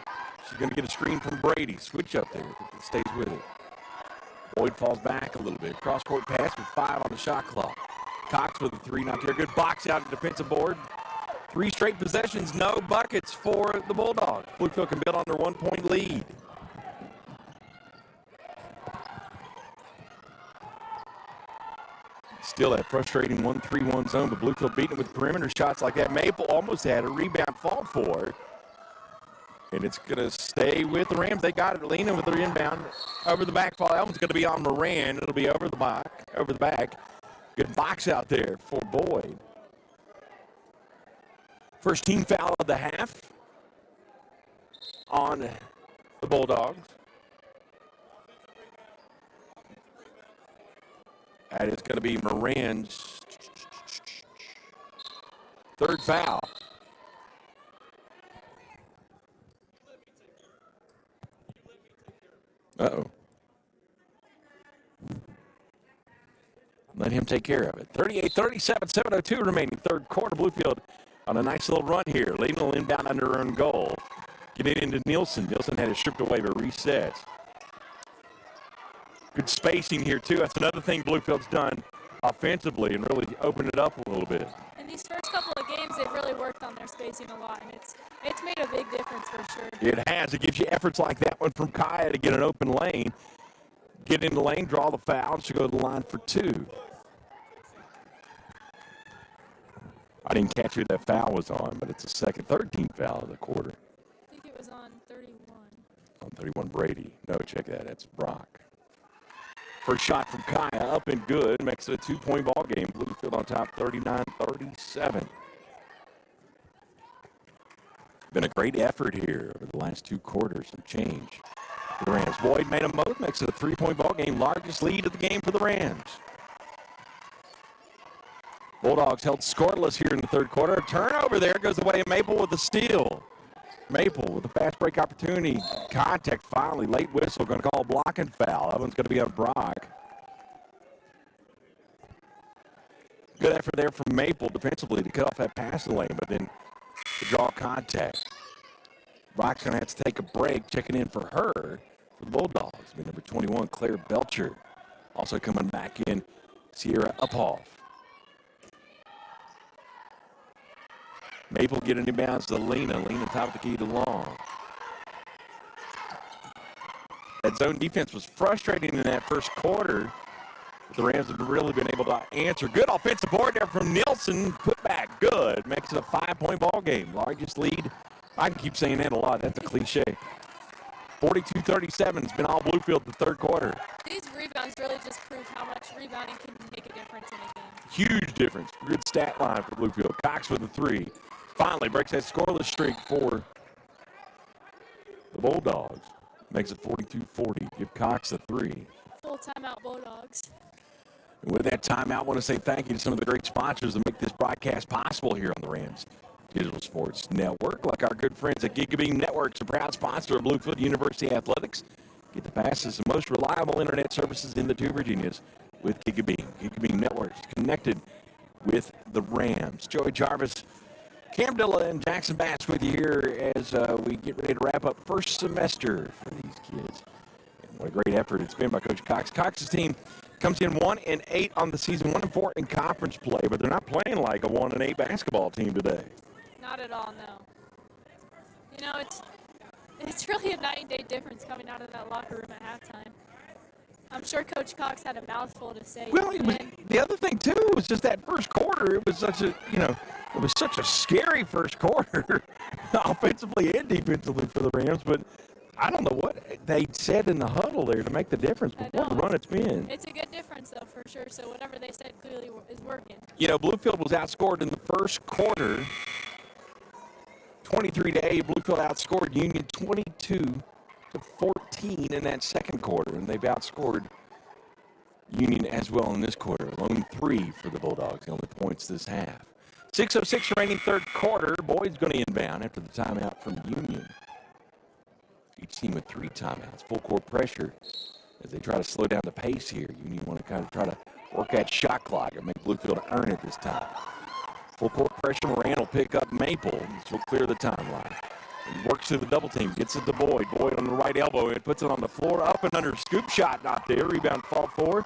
She's going to get a screen from Brady. Switch up there. It stays with it. Boyd falls back a little bit. Cross-court pass with 5 on the shot clock. Cox with a 3, not there. Good box out at the defensive board. 3 straight possessions, no buckets for the Bulldogs. Bluefield can build on their 1-point lead. Still that frustrating 1-3-1 zone, but Bluefield beating it with perimeter shots like that. Maple almost had a rebound fall for it. And it's going to stay with the Rams. They got it. Lena with the inbound over the back. Fall. That one's going to be on Moran. It'll be over the back. Good box out there for Boyd. First team foul of the half on the Bulldogs. That is going to be Moran's third foul. Uh-oh. Let him take care of it. 38-37, 7:02 remaining. Third quarter. Bluefield on a nice little run here. Lena will inbound under her own goal. Get it into Nielsen. Nielsen had it stripped away but resets. Good spacing here, too. That's another thing Bluefield's done offensively and really opened it up a little bit. In these first couple of games, they've really worked on their spacing a lot, and it's made a big difference for sure. It has. It gives you efforts like that one from Kaya to get an open lane. Get in the lane, draw the foul. She'll go to the line for 2. I didn't catch who that foul was on, but it's the third team foul of the quarter. I think it was on 31. On 31, Brady. No, check that. That's Brock. First shot from Kaya, up and good. Makes it a 2-point ball game. Bluefield on top, 39-37. Been a great effort here over the last 2 quarters and change. The Rams. Boyd made them both. Makes it a 3-point ball game. Largest lead of the game for the Rams. Bulldogs held scoreless here in the third quarter. Turnover there goes the way of Maple with the steal. Maple with a fast break opportunity. Contact finally. Late whistle. Going to call a blocking foul. That one's going to be on Brock. Good effort there from Maple defensively to cut off that passing lane, but then to draw contact. Brock's going to have to take a break. Checking in for her for the Bulldogs. Number 21, Claire Belcher. Also coming back in, Sierra Uphoff. Maple getting inbounds to Lena. Lena top of the key to Long. That zone defense was frustrating in that first quarter. But the Rams have really been able to answer. Good offensive board there from Nielsen. Put back good. Makes it a 5-point ball game. Largest lead. I can keep saying that a lot. That's a cliche. 42-37. It's been all Bluefield the third quarter. These rebounds really just prove how much rebounding can make a difference in a game. Huge difference. Good stat line for Bluefield. Cox with a three. Finally breaks that scoreless streak for the Bulldogs. Makes it 42-40. Give Cox a three. Full timeout Bulldogs. And with that timeout, I want to say thank you to some of the great sponsors that make this broadcast possible here on the Rams Digital Sports Network, like our good friends at Gigabeam Networks, a proud sponsor of Bluefield University Athletics. Get the fastest and most reliable internet services in the two Virginias with Gigabeam. Gigabeam Networks connected with the Rams. Joey Jarvis, Cam Dilla, and Jackson Bass with you here as we get ready to wrap up first semester for these kids. And what a great effort it's been by Coach Cox. Cox's team comes in 1-8 on the season, 1-4 in conference play, but they're not playing like a 1-8 basketball team today. Not at all, no. You know, it's really a night and day difference coming out of that locker room at halftime. I'm sure Coach Cox had a mouthful to say. Well, the other thing too was just that first quarter. It was such a scary first quarter, offensively and defensively for the Rams. But I don't know what they said in the huddle there to make the difference before the run it's been. It's a good difference though, for sure. So whatever they said clearly is working. You know, Bluefield was outscored in the first quarter. 23-8, Bluefield outscored Union 22-14 in that second quarter, and they've outscored Union as well in this quarter. Lone three for the Bulldogs, the only points this half. 6:06 remaining third quarter. Boyd's going to inbound after the timeout from Union. Each team with three timeouts. Full court pressure as they try to slow down the pace here. Union want to kind of try to work that shot clock and make Bluefield earn it this time. Full court pressure. Moran will pick up Maple. She'll clear the timeline. And works through the double team. Gets it to Boyd. Boyd on the right elbow. And puts it on the floor. Up and under. Scoop shot not there. Rebound fall forward.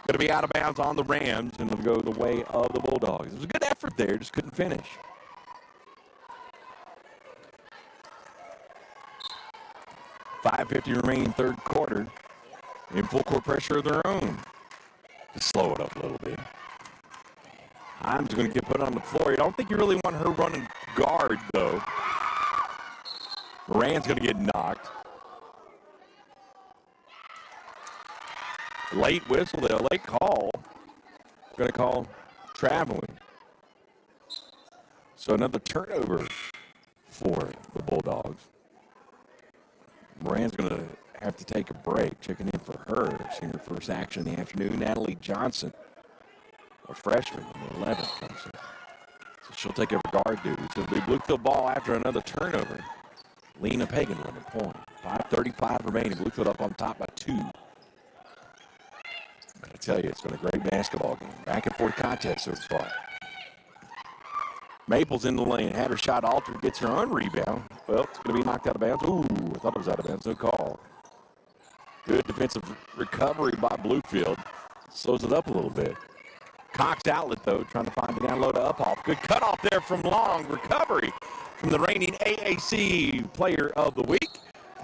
Going to be out of bounds on the Rams. And it'll go the way of the Bulldogs. It was a good effort there. Just couldn't finish. .550 remaining third quarter. In full court pressure of their own. To slow it up a little bit. Himes going to get put on the floor. I don't think you really want her running guard, though. Moran's going to get knocked. Late whistle there, late call. Going to call traveling. So another turnover for the Bulldogs. Moran's going to have to take a break. Checking in for her. Seeing her first action in the afternoon. Natalie Johnson. A freshman, number 11, comes in. So she'll take over guard duty. So it'll be Bluefield ball after another turnover. Lena Pagan running point. 5:35 remaining. Bluefield up on top by 2. I tell you, it's been a great basketball game. Back and forth contest so far. Maple's in the lane. Had her shot altered. Gets her own rebound. Well, it's going to be knocked out of bounds. Ooh, I thought it was out of bounds. No call. Good defensive recovery by Bluefield. Slows it up a little bit. Cox outlet, though, trying to find the down low to Uphoff. Good cutoff there from Long. Recovery from the reigning AAC Player of the Week.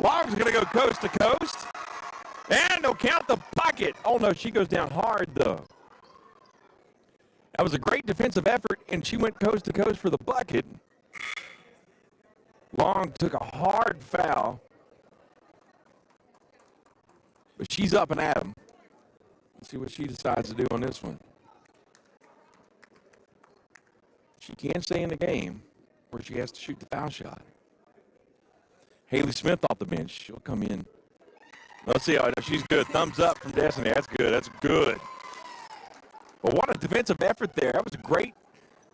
Long's going to go coast to coast. And they'll count the bucket. Oh, no, she goes down hard, though. That was a great defensive effort, and she went coast to coast for the bucket. Long took a hard foul. But she's up and at him. Let's see what she decides to do on this one. She can stay in the game, or she has to shoot the foul shot. Haley Smith off the bench. She'll come in. Let's see. Oh, she's good. Thumbs up from Destiny. That's good. That's good. But what a defensive effort there. That was great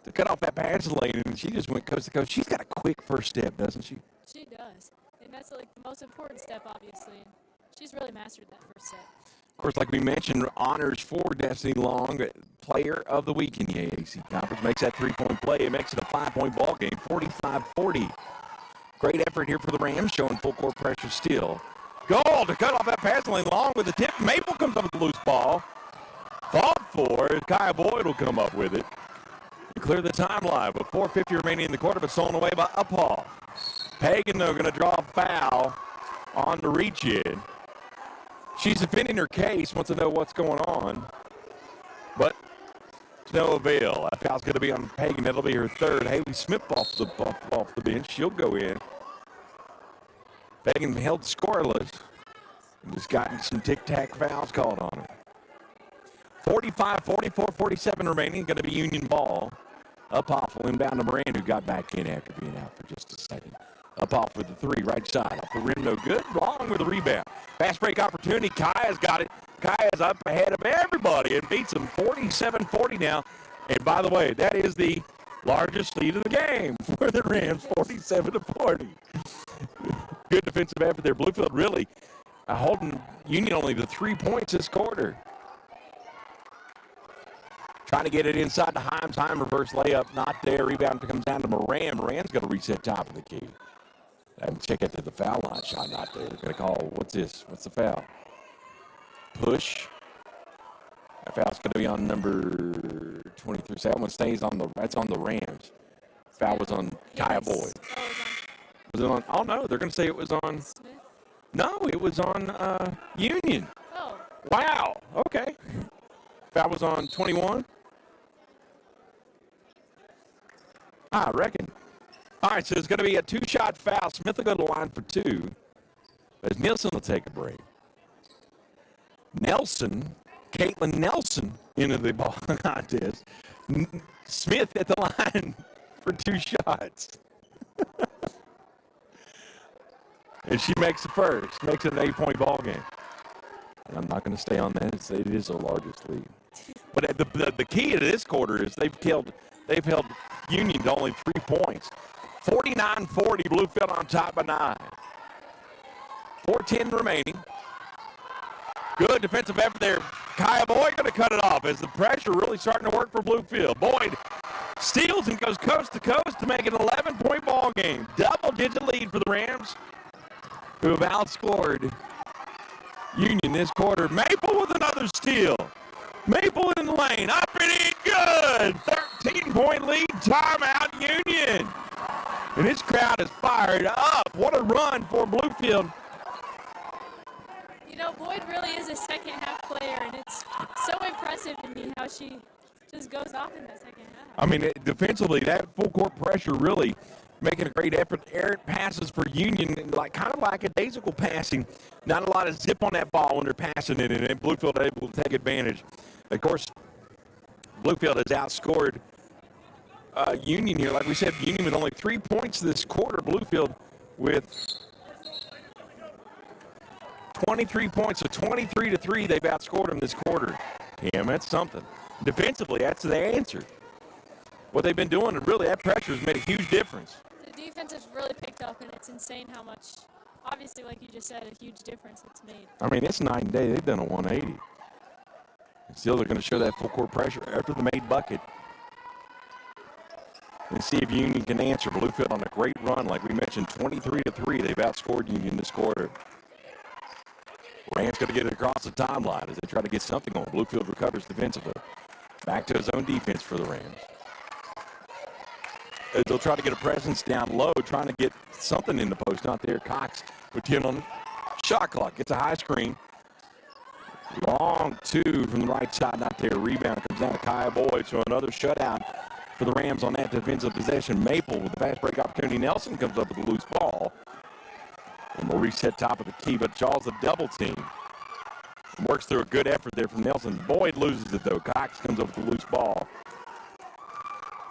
to cut off that pass lane, and she just went coast to coast. She's got a quick first step, doesn't she? She does. And that's like the most important step, obviously. And she's really mastered that first step. Of course, like we mentioned, honors for Destiny Long, player of the week in the AAC Conference. Makes that three-point play. It makes it a 5-point ball game, 45-40. Great effort here for the Rams, showing full court pressure still. Goal to cut off that pass lane. Long with the tip. Maple comes up with the loose ball. Fought for. Kaya Boyd will come up with it. Clear the timeline with 4:50 remaining in the quarter, but stolen away by Uphaw. Pagan, though, going to draw a foul on the reach-in. She's defending her case, wants to know what's going on, but to no avail. That foul's going to be on Pagan. That'll be her third. Haley Smith off the bench. She'll go in. Pagan held scoreless and just gotten some tic-tac fouls called on her. 45, 44, 47 remaining. Going to be Union ball. Uphoff will inbound to Moran, who got back in after being out for just a second. Uphoff with the three, right side. Off the rim, no good. Long with the rebound. Fast break opportunity. Kaya's got it. Kaya's up ahead of everybody and beats them 47-40 now. And by the way, that is the largest lead of the game for the Rams, 47-40. Good defensive effort there. Bluefield really holding Union only to 3 points this quarter. Trying to get it inside to Himes. Himes reverse layup, not there. Rebound comes down to Moran. Moran's going to reset top of the key. And check it to the foul line. Shot not there. They're going to call, what's this? What's the foul? Push. That foul's going to be on number 23. So that one stays on that's on the Rams. Foul was on Kaya Boyd. Was it on, oh no, they're going to say it was on. Smith? No, it was on Union. Oh. Wow. Okay. Foul was on 21. I reckon. All right, so it's going to be a two-shot foul. Smith will go to the line for two, as Nielsen will take a break. Caitlin Nelson into the ball contest. Smith at the line for two shots. And she makes the first, makes it an 8-point ball game. And I'm not going to stay on that. It is the largest lead. But the key to this quarter is they've held Union to only 3 points. 49-40, Bluefield on top by 9. 4:10 remaining. Good defensive effort there. Kaya Boyd going to cut it off as the pressure really starting to work for Bluefield. Boyd steals and goes coast to coast to make it an 11-point ball game. Double-digit lead for the Rams, who have outscored Union this quarter. Maple with another steal. Maple in the lane. Up and in. Good. 13-point lead. Timeout, Union. And this crowd is fired up. What a run for Bluefield. You know, Boyd really is a second-half player, and it's so impressive to me how she just goes off in that second half. I mean, defensively, that full-court pressure really making a great effort. Errant passes for Union, kind of like a daisical passing. Not a lot of zip on that ball when they're passing it, and Bluefield able to take advantage. Of course, Bluefield has outscored Union here. Like we said, Union with only 3 points this quarter. Bluefield with 23 points, so 23-3. They've outscored them this quarter. Damn, that's something. Defensively, that's the answer. What they've been doing, really, that pressure has made a huge difference. The defense has really picked up, and it's insane how much, obviously, like you just said, a huge difference it's made. I mean, it's night and day. They've done a 180. And still, they're going to show that full-court pressure after the made bucket. And see if Union can answer. Bluefield on a great run, like we mentioned, 23-3. They've outscored Union this quarter. Rams going to get it across the timeline as they try to get something on. Bluefield recovers defensively. Back to his own defense for the Rams. They'll try to get a presence down low, trying to get something in the post. Not there. Cox with 10 on the shot clock. Gets a high screen. Long two from the right side. Not there. Rebound comes down to Kaya Boyd. So another shutout for the Rams on that defensive possession. Maple with the fast break opportunity. Nelson comes up with a loose ball. And we'll reset top of the key, but Charles a double team. Works through a good effort there from Nelson. Boyd loses it, though. Cox comes up with a loose ball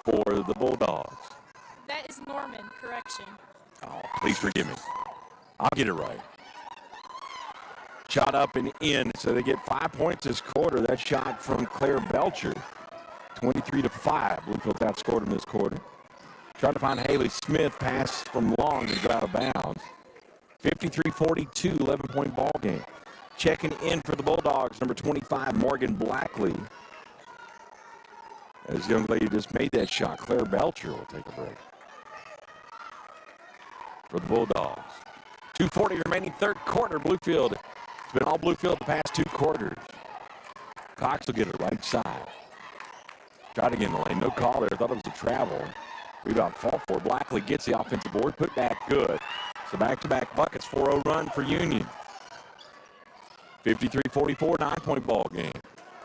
for the Bulldogs. That is Norman, correction. Oh, please forgive me. I'll get it right. Shot up and in, so they get 5 points this quarter. That shot from Claire Belcher, 23-5. Bluefield outscored them this quarter. Trying to find Haley Smith, pass from long to go out of bounds. 53-42, 11-point ball game. Checking in for the Bulldogs, number 25, Morgan Blackley. As the young lady just made that shot, Claire Belcher will take a break for the Bulldogs. 2:40 remaining, third quarter. Bluefield. It's been all Bluefield the past 2 quarters. Cox will get it right side. Tried to get in the lane. No call there. Thought it was a travel. Rebound fall for Blackley. Gets the offensive board. Put back good. So back-to-back buckets. 4-0 run for Union. 53-44, 9-point ball game.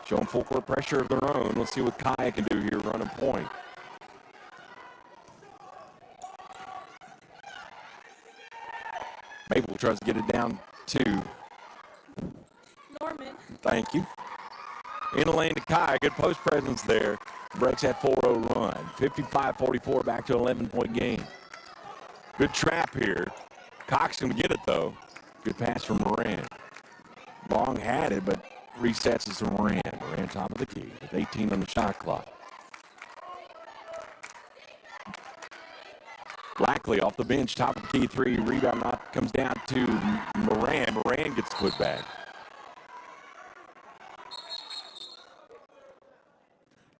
Showing full court pressure of their own. Let's see what Kaya can do here running point. Maple tries to get it down to Norman. Thank you. In the lane to Kai. Good post presence there. Breaks that 4-0 run. 55-44, back to 11-point game. Good trap here. Cox can get it, though. Good pass from Moran. Long had it, but resets it to Moran. Moran top of the key with 18 on the shot clock. Blackley off the bench, top of the key, 3. Rebound not comes down to Moran. Moran gets put back.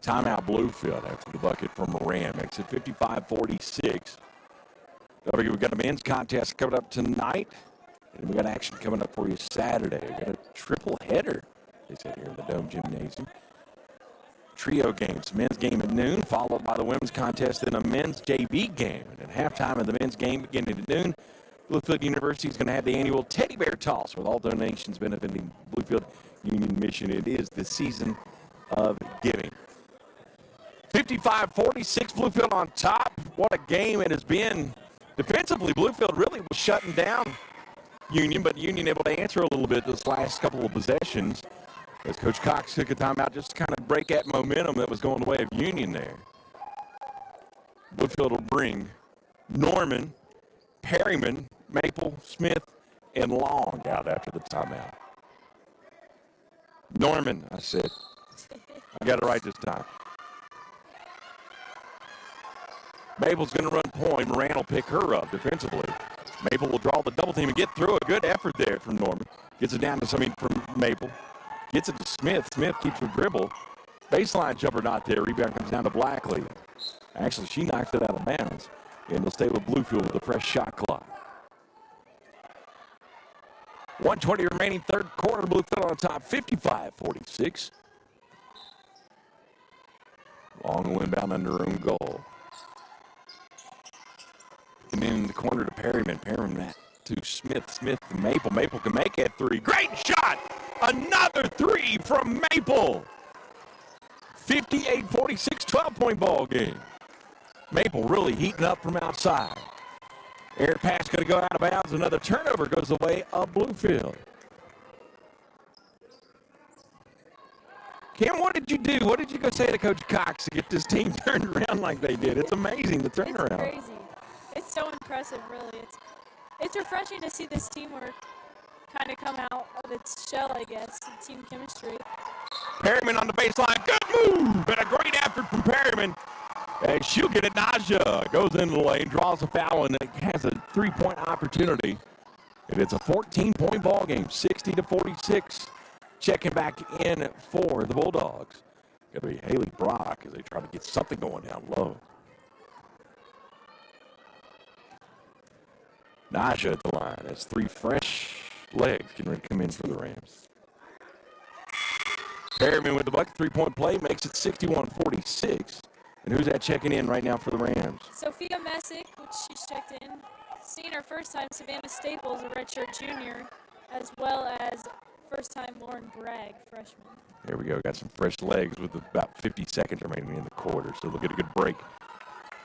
Timeout Bluefield after the bucket from Moran. Makes it 55-46. We've got a men's contest coming up tonight. And we got action coming up for you Saturday. We got a triple header, they said here in the Dome Gymnasium. Trio games, men's game at noon, followed by the women's contest and a men's JV game. And at halftime of the men's game beginning at noon, Bluefield University is going to have the annual Teddy Bear Toss with all donations benefiting Bluefield Union Mission. It is the season of giving. 55-46, Bluefield on top. What a game it has been. Defensively, Bluefield really was shutting down Union, but Union able to answer a little bit this last couple of possessions as Coach Cox took a timeout just to kind of break that momentum that was going the way of Union there. Bluefield will bring Norman, Perryman, Maple, Smith, and Long out after the timeout. Norman, I said. I got it right this time. Maple's going to run point. Moran will pick her up defensively. Maple will draw the double team and get through. A good effort there from Norman. Gets it down to from Maple. Gets it to Smith. Smith keeps her dribble. Baseline jumper not there. Rebound comes down to Blackley. Actually, she knocks it out of bounds. And they'll stay with Bluefield with a fresh shot clock. 1:20 remaining, third quarter. Bluefield on top, 55-46. Long will inbound under her own goal. And in the corner to Perryman. Perryman to Smith. Smith to Maple. Maple can make that 3. Great shot! Another 3 from Maple. 58-46, 12-point ball game. Maple really heating up from outside. Air pass going to go out of bounds. Another turnover goes the way of Bluefield. Kim, what did you do? What did you go say to Coach Cox to get this team turned around like they did? It's amazing, the turnaround. It's crazy. It's so impressive, really. It's refreshing to see this teamwork kind of come out of its shell, I guess, the team chemistry. Perryman on the baseline. Good move, and a great effort from Perryman. And she'll get it. Naja goes into the lane, draws a foul, and it has a 3-point opportunity. And it's a 14-point ball game, 60-46. Checking back in for the Bulldogs. Got to be Haley Brock as they try to get something going down low. Naja at the line. That's 3 fresh legs getting ready to come in for the Rams. Perryman with the bucket. 3-point play makes it 61-46. And who's that checking in right now for the Rams? Sophia Messick, which she's checked in. Seeing her first time, Savannah Staples, a redshirt junior, as well as first time Lauren Bragg, freshman. There we go. Got some fresh legs with about 50 seconds remaining in the quarter. So they'll get a good break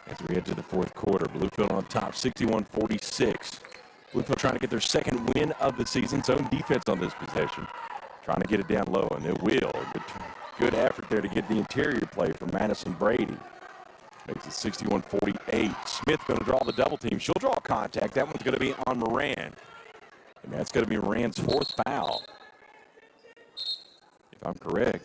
as we head to the fourth quarter. Bluefield on top, 61-46. Bluefield trying to get their second win of the season. Zone defense on this possession. Trying to get it down low, and it will. Good effort there to get the interior play from Madison Brady. Makes it 61-48. Smith going to draw the double team. She'll draw contact. That one's going to be on Moran. And that's going to be Moran's 4th foul. if I'm correct.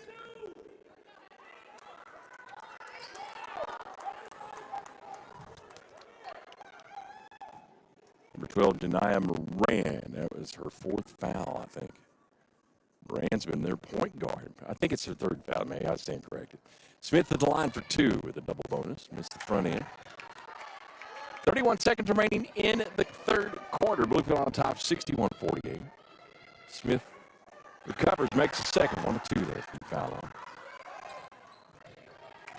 Number 12, Janiyah Moran. That was her 4th foul, I think. Moran's been their point guard. I think it's her 3rd foul. Maybe I stand corrected. Smith at the line for 2 with a double bonus. Missed the front end. 31 seconds remaining in the 3rd quarter. Bluefield on top, 61-48. Smith recovers, makes the second. 1-2 there. Foul on.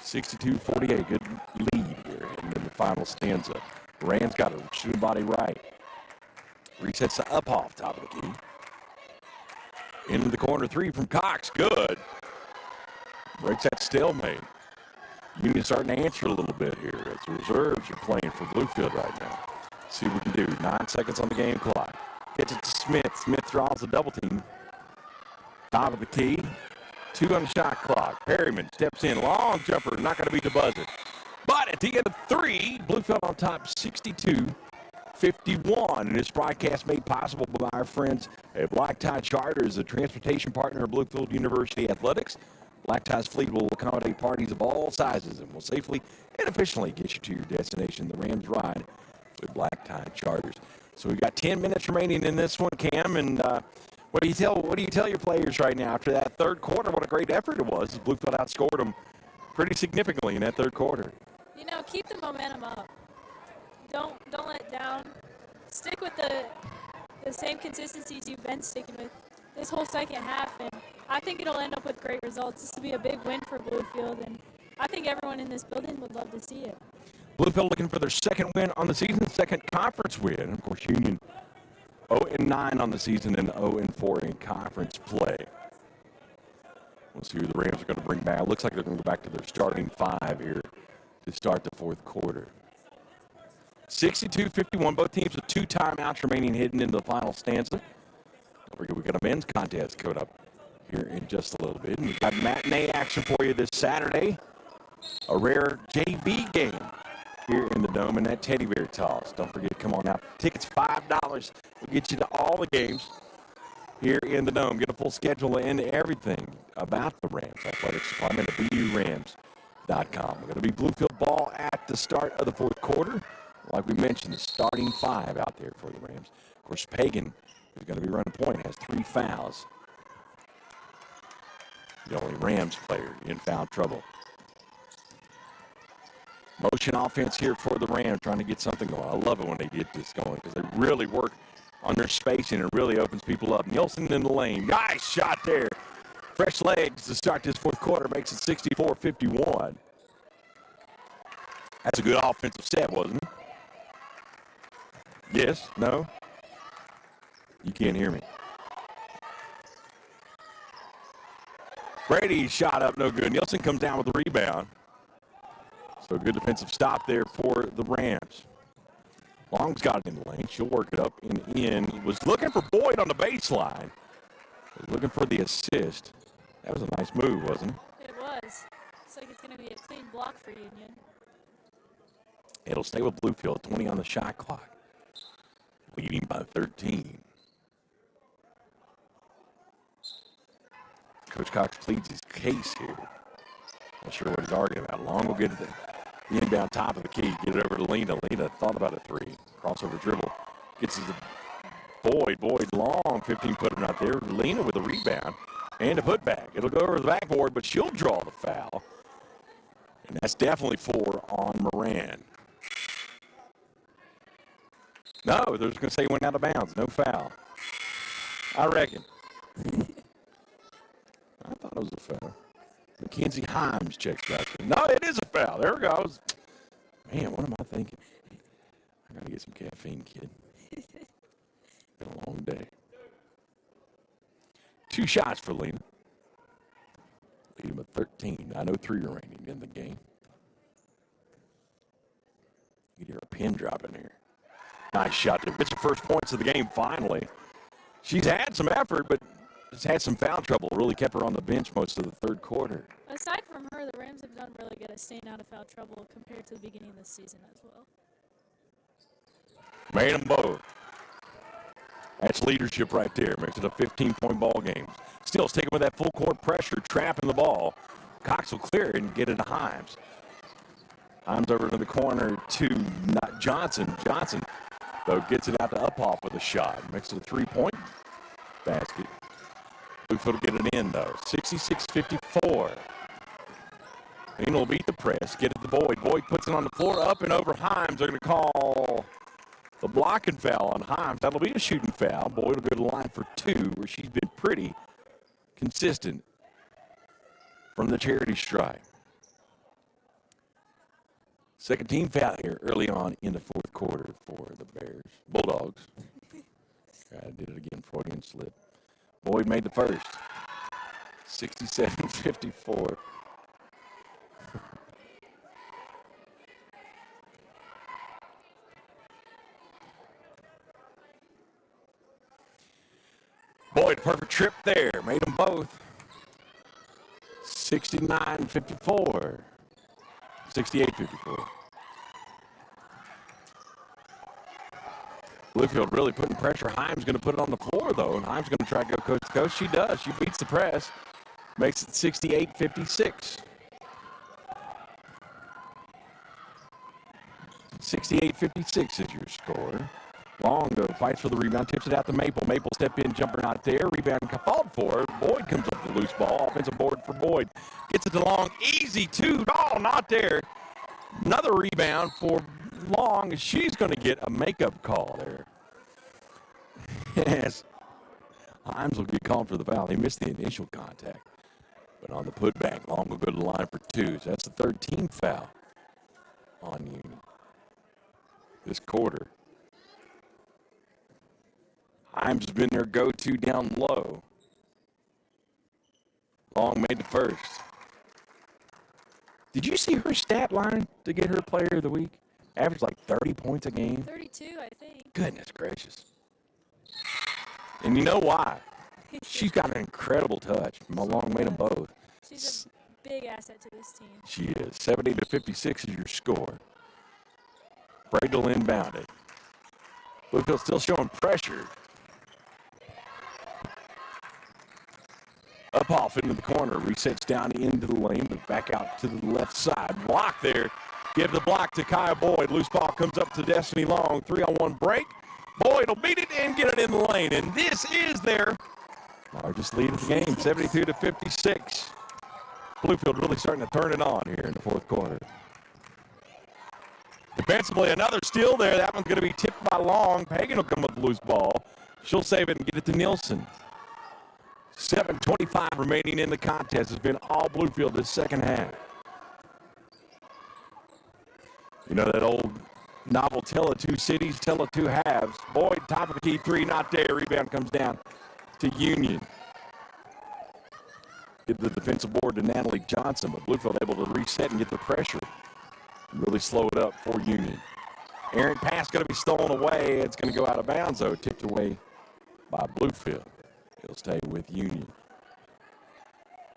62-48. Good lead here. And then the final stanza. Moran's got her shooting body right. Resets the up off top of the key. Into the corner 3 from Cox. Good. Breaks that stalemate. Union starting to answer a little bit here as the reserves are playing for Bluefield right now. See what we can do. 9 seconds on the game clock. Gets it to Smith. Smith draws the double team. Top of the key. 2 on the shot clock. Perryman steps in. Long jumper. Not going to beat the buzzer. But at the end of 3, Bluefield on top 62-51. And this broadcast made possible by our friends at Black Tie Charters, the transportation partner of Bluefield University Athletics. Black Tie's fleet will accommodate parties of all sizes and will safely and efficiently get you to your destination, the Rams Ride, with Black Tie Charters. So we've got 10 minutes remaining in this one, Cam, and what do you tell your players right now after that 3rd quarter? What a great effort it was. Bluefield outscored them pretty significantly in that 3rd quarter. You know, keep the momentum up. Don't let it down. Stick with the same consistencies you've been sticking with this whole second half, and I think it'll end up with great results. This will be a big win for Bluefield, and I think everyone in this building would love to see it. Bluefield looking for their 2nd win on the season, 2nd conference win. Of course, Union 0-9 on the season and 0-4 in conference play. We'll see who the Rams are going to bring back. It looks like they're going to go back to their starting 5 here to start the 4th quarter. 62-51. Both teams with 2 timeouts remaining hidden into the final stanza. Don't forget, we've got a men's contest coming up here in just a little bit. And we've got matinee action for you this Saturday. A rare JV game here in the Dome and that teddy bear toss. Don't forget to come on out. Tickets $5 will get you to all the games here in the Dome. Get a full schedule and everything about the Rams Athletics Department at BURams.com. We're going to be Bluefield ball at the start of the 4th quarter. Like we mentioned, the starting 5 out there for the Rams. Of course, Pagan, who's going to be running point, has 3 fouls. The only Rams player in foul trouble. Motion offense here for the Rams, trying to get something going. I love it when they get this going because they really work on their spacing and it really opens people up. Nielsen in the lane. Nice shot there. Fresh legs to start this 4th quarter makes it 64-51. That's a good offensive set, wasn't it? Yes? No? You can't hear me. Brady shot up, no good. Nielsen comes down with the rebound. So a good defensive stop there for the Rams. Long's got it in the lane. She'll work it up and in. Was looking for Boyd on the baseline. Was looking for the assist. That was a nice move, wasn't it? It was. Looks like it's going to be a clean block for Union. It'll stay with Bluefield. 20 on the shot clock. Leading by 13. Coach Cox pleads his case here. Not sure what he's arguing about. Long will get the inbound top of the key. Get it over to Lena. Lena thought about a 3. Crossover dribble. Gets it to Boyd. Boyd long 15-footer out there. Lena with a rebound and a putback. It'll go over the backboard, but she'll draw the foul. And that's definitely 4 on Moran. No, they're just going to say he went out of bounds. No foul. I reckon. I thought it was a foul. Mackenzie Himes checks back in. No, it is a foul. There it goes. Man, what am I thinking? I got to get some caffeine, kid. Been a long day. 2 shots for Lena. Lead him at 13. 9:03 remaining in the game. You can hear a pin drop in here. Nice shot there. Gets her first points of the game finally. She's had some effort, but has had some foul trouble. Really kept her on the bench most of the 3rd quarter. Aside from her, the Rams have done really good at staying out of foul trouble compared to the beginning of the season as well. Made them both. That's leadership right there. Makes it a 15-point ball game. Steele's taking with that full court pressure, trapping the ball. Cox will clear it and get it to Himes. Himes over to the corner to Johnson. Johnson, though, gets it out to Uphoff with a shot. Makes it a 3-point basket. Bluefield will get it in, though. 66-54. Lean will beat the press. Get it to Boyd. Boyd puts it on the floor, up and over Himes. They're going to call the blocking foul on Himes. That'll be a shooting foul. Boyd will go to the line for 2, where she's been pretty consistent from the charity stripe. Second team foul here early on in the fourth quarter for the Bears. Bulldogs. I did it again, Freudian slip. Boyd made the first. 67-54. Boyd, perfect trip there. Made them both. 69-54. 68-54. Bluefield really putting pressure. Himes going to put it on the floor, though, and Himes going to try to go coast to coast. She does. She beats the press. Makes it 68-56. 68-56 is your score. Long fights for the rebound, tips it out to Maple. Maple step in, jumper not there. Rebound called for. Boyd comes up with the loose ball. Offensive board for Boyd. Gets it to Long. Easy two. Oh, not there. Another rebound for Long. She's going to get a makeup call there. Yes. Himes will get called for the foul. He missed the initial contact. But on the putback, Long will go to the line for 2. So that's the third team foul on Union this quarter. Himes has been their go-to down low. Long made the first. Did you see her stat line to get her player of the week? Averaged like 30 points a game. 32, I think. Goodness gracious. And you know why? She's got an incredible touch. Long made them both. She's a big asset to this team. She is. 70-56 is your score. Bradel inbound it. Bluefield still showing pressure. Uphoff into the corner, resets down into the lane, but back out to the left side. Block there. Give the block to Kaya Boyd. Loose ball comes up to Destiny Long. 3-on-1 break. Boyd will beat it and get it in the lane. And this is their largest lead of the game, 72-56. Bluefield really starting to turn it on here in the fourth quarter. Defensively, another steal there. That one's going to be tipped by Long. Pagan will come with the loose ball. She'll save it and get it to Nielsen. 7:25 remaining in the contest. Has been all Bluefield this second half. You know that old novel, Tell of Two Cities, Tell of Two Halves. Boyd, top of the key, 3, not there. Rebound comes down to Union. Get the defensive board to Natalie Johnson, but Bluefield able to reset and get the pressure. Really slow it up for Union. Errant pass going to be stolen away. It's going to go out of bounds, though. Tipped away by Bluefield. He'll stay with Union.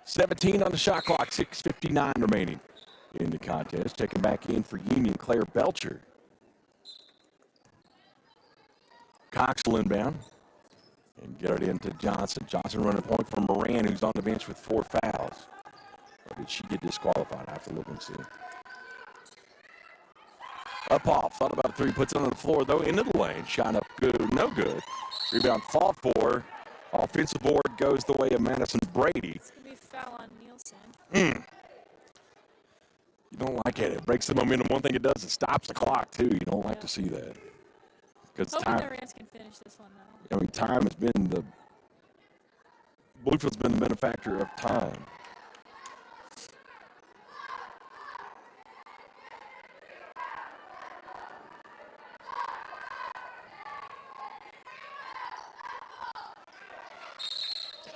17 on the shot clock, 6:59 remaining in the contest. Checking back in for Union, Claire Belcher. Cox will inbound and get it into Johnson. Johnson running point for Moran, who's on the bench with 4 fouls. Or did she get disqualified? I have to look and see. Uphoff thought about a 3, puts it on the floor, though, into the lane. Shot up good, no good. Rebound fought for. Offensive board goes the way of Madison Brady. It's going to be a foul on Nielsen. You don't like it. It breaks the momentum. One thing it does, it stops the clock, too. You don't like to see that. Because Hoping the Rams can finish this one, though. I mean, time has been the Bluefield's been the benefactor of time.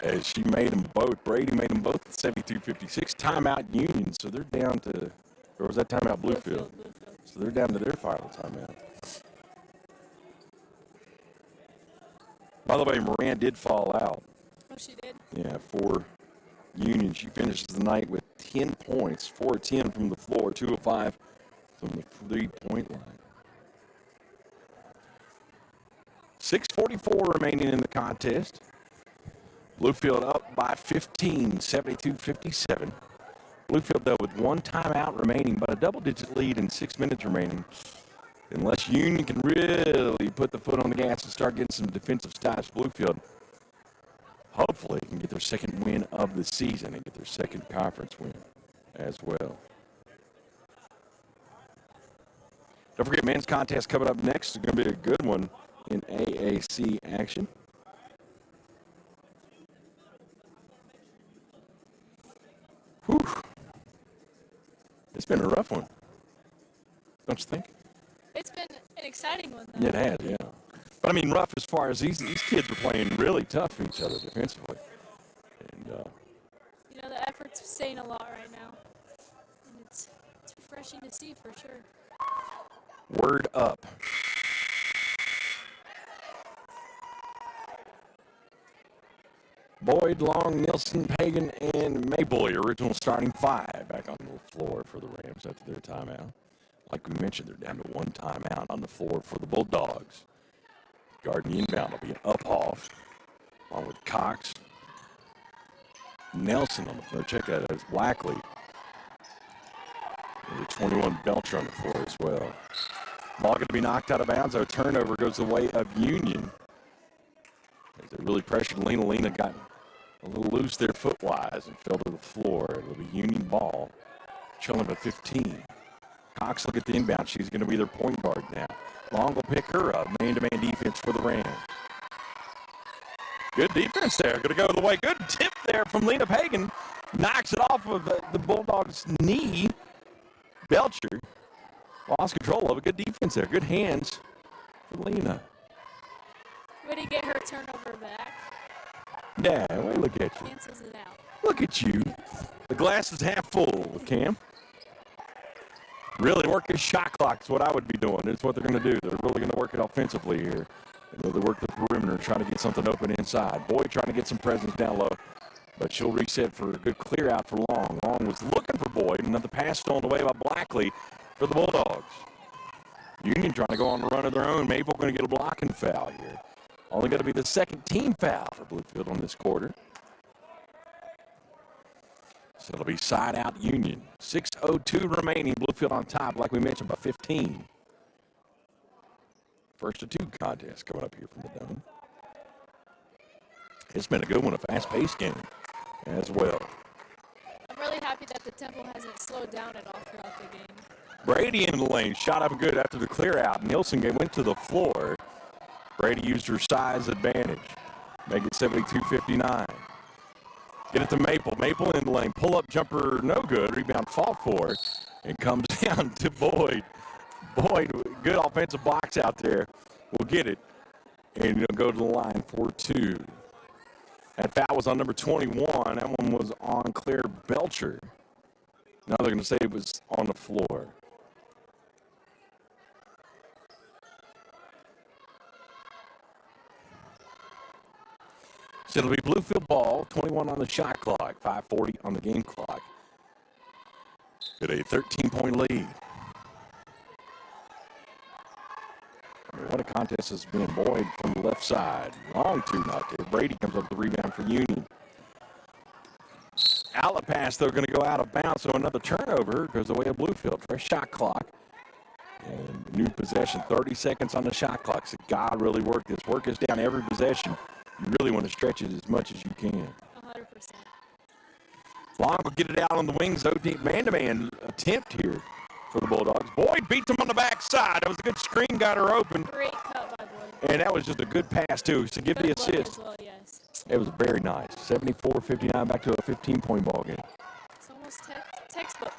As she made them both, Brady made them both at 72-56. Timeout Union, so they're down to, or was that timeout Bluefield? So they're down to their final timeout. By the way, Moran did fall out. Oh, she did? Yeah, for Union. She finishes the night with 10 points, 4 of 10 from the floor, 2 of 5 from the 3-point line. 6:44 remaining in the contest. Bluefield up by 15, 72-57. Bluefield, though, with one timeout remaining, but a double-digit lead in 6 minutes remaining. Unless Union can really put the foot on the gas and start getting some defensive stops, Bluefield hopefully can get their second win of the season and get their second conference win as well. Don't forget, men's contest coming up next. It's going to be a good one in AAC action. Whew. It's been a rough one, don't you think? It's been an exciting one, though. It has, yeah. But, I mean, rough as far as these kids are playing really tough for each other defensively. And, you know, the effort's saying a lot right now. And it's refreshing to see for sure. Word up. Boyd, Long, Nielsen, Pagan, and Maple, your original starting five, back on the floor for the Rams after their timeout. Like we mentioned, they're down to one timeout on the floor for the Bulldogs. Guarding inbound will be an Uphoff, along with Cox. Nelson on the floor. Check that out. It's Blackley. Number 21, Belcher on the floor as well. Ball going to be knocked out of bounds. A turnover goes the way of Union. As they really pressured Lena. Lena got a little loose there foot-wise and fell to the floor. It'll be Union ball. Chilling at 15. Cox look at the inbound. She's going to be their point guard now. Long will pick her up. Man-to-man defense for the Rams. Good defense there. Going to go the way. Good tip there from Lena Pagan. Knocks it off of the Bulldogs' knee. Belcher lost control of it. Good defense there. Good hands for Lena. Way to get her turnover back. Yeah, way look at you. Cancels it out. Look at you. The glass is half full with Cam. Really work his shot clock is what I would be doing. It's what they're going to do. They're really going to work it offensively here. They work the perimeter, trying to get something open inside. Boyd trying to get some presence down low. But she'll reset for a good clear out for Long. Long was looking for Boyd, and then the pass stolen away by Blackley for the Bulldogs. Union trying to go on the run of their own. Maple going to get a blocking foul here. Only going to be the second team foul for Bluefield on this quarter. So it'll be side out Union. 6:02 remaining. Bluefield on top, like we mentioned, by 15. First of two contests coming up here from the Dome. It's been a good one, a fast-paced game as well. I'm really happy that the tempo hasn't slowed down at all throughout the game. Brady in the lane, shot up good after the clear out. Nielsen went to the floor. Brady used her size advantage. Make it 72-59. Get it to Maple. Maple in the lane. Pull-up jumper, no good. Rebound, fought for it. And comes down to Boyd. Boyd, good offensive box out there. Will get it. And he'll go to the line for two. That foul was on number 21. That one was on Claire Belcher. Now they're going to say it was on the floor. So it'll be Bluefield ball, 21 on the shot clock, 5:40 on the game clock. With a 13-point lead. What a contest has been. Boyd from the left side. Long two out there. Brady comes up the rebound for Union. Outlet pass, though, going to go out of bounds, so another turnover goes away of Bluefield. Fresh shot clock. And new possession, 30 seconds on the shot clock. So God really work this. Work this down every possession. You really want to stretch it as much as you can. 100%. Long will get it out on the wings. OD man-to-man attempt here for the Bulldogs. Boyd beats him on the backside. That was a good screen, got her open. Great cut by Boyd. And that was just a good pass, too. So give the assist. As well, yes. It was very nice. 74-59, back to a 15-point ball game. It's almost textbook.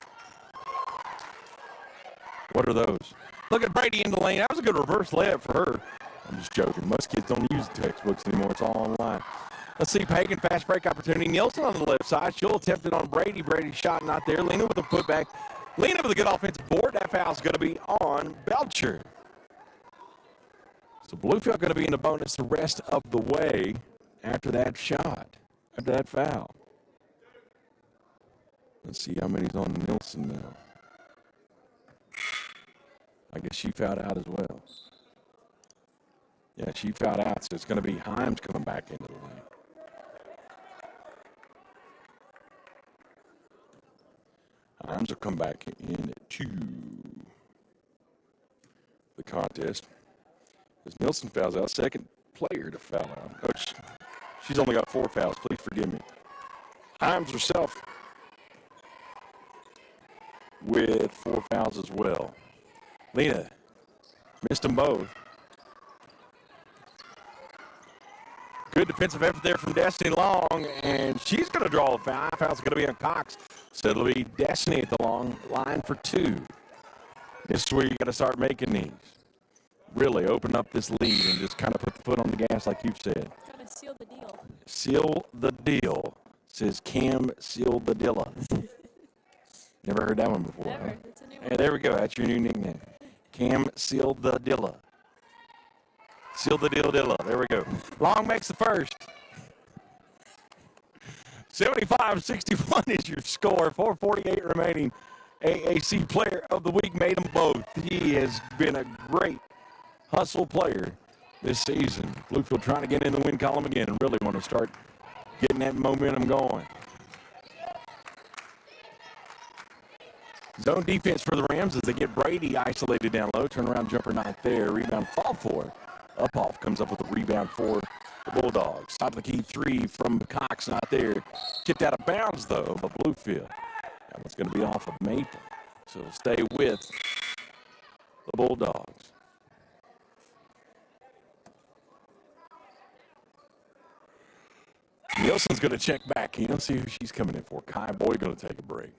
What are those? Look at Brady in the lane. That was a good reverse layup for her. I'm just joking. Most kids don't use textbooks anymore. It's all online. Let's see, Pagan, fast break opportunity. Nielsen on the left side. She'll attempt it on Brady. Brady's shot not there. Lena with a putback. Lena with a good offensive board. That foul's going to be on Belcher. So Bluefield going to be in the bonus the rest of the way after that shot, after that foul. Let's see how many's on Nielsen now. I guess she fouled out as well. Yeah, she fouled out, so it's going to be Himes coming back into the lane. Himes will come back into the contest. As Nielsen fouls out, second player to foul out. Coach, she's only got 4 fouls. Please forgive me. Himes herself with 4 fouls as well. Lena missed them both. Good defensive effort there from Destiny Long, and she's going to draw the foul. Foul's going to be on Cox, so it'll be Destiny at the long line for 2. This is where you got to start making these. Really open up this lead and just kind of put the foot on the gas like you've said. Got to seal the deal. Seal the deal, says Cam Seal the Dilla. Never heard that one before. Never. Huh? It's a new Hey, one. there we go. That's your new nickname. Cam Seal the Dilla. Seal the deal, Dilla. There we go. Long makes the first. 75-61 is your score. 4:48 remaining. AAC Player of the Week made them both. He has been a great hustle player this season. Bluefield trying to get in the win column again and really want to start getting that momentum going. Zone defense for the Rams as they get Brady isolated down low. Turnaround jumper not there. Rebound fall for. Upoff comes up with a rebound for the Bulldogs. Top of the key 3 from Cox, not there. Tipped out of bounds, though, by Bluefield. That one's going to be off of Maple. So it'll stay with the Bulldogs. Nielsen's going to check back in. See who she's coming in for. Kai Boyd going to take a break.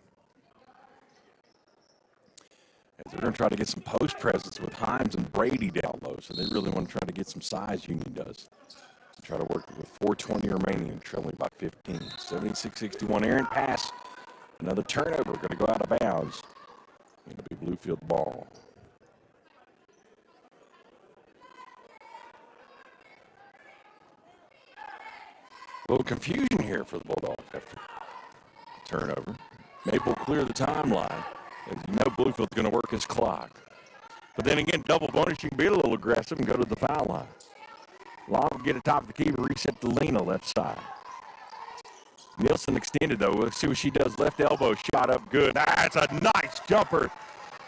As they're going to try to get some post presence with Himes and Brady down low. So they really want to try to get some size, Union does. Try to work with 4:20 remaining and trailing by 15. 76-61 errant pass. Another turnover. Going to go out of bounds. Going to be Bluefield ball. A little confusion here for the Bulldogs after turnover. Maple clear the timeline. As you know, Bluefield's going to work his clock. But then again, double bonus, you can be a little aggressive and go to the foul line. Long will get it top of the key to reset the Lena left side. Nielsen extended, though. We'll see what she does. Left elbow shot up good. That's a nice jumper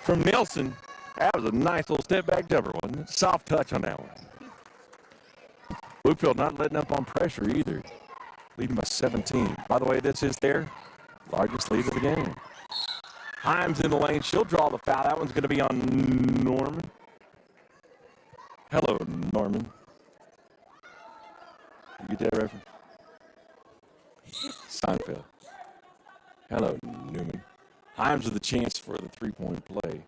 from Nielsen. That was a nice little step-back jumper, wasn't it? Soft touch on that one. Bluefield not letting up on pressure either. Leading by 17. By the way, this is their largest lead of the game. Himes in the lane. She'll draw the foul. That one's going to be on Norman. Hello, Norman. You get that reference? Seinfeld. Hello, Newman. Himes with a chance for the three-point play.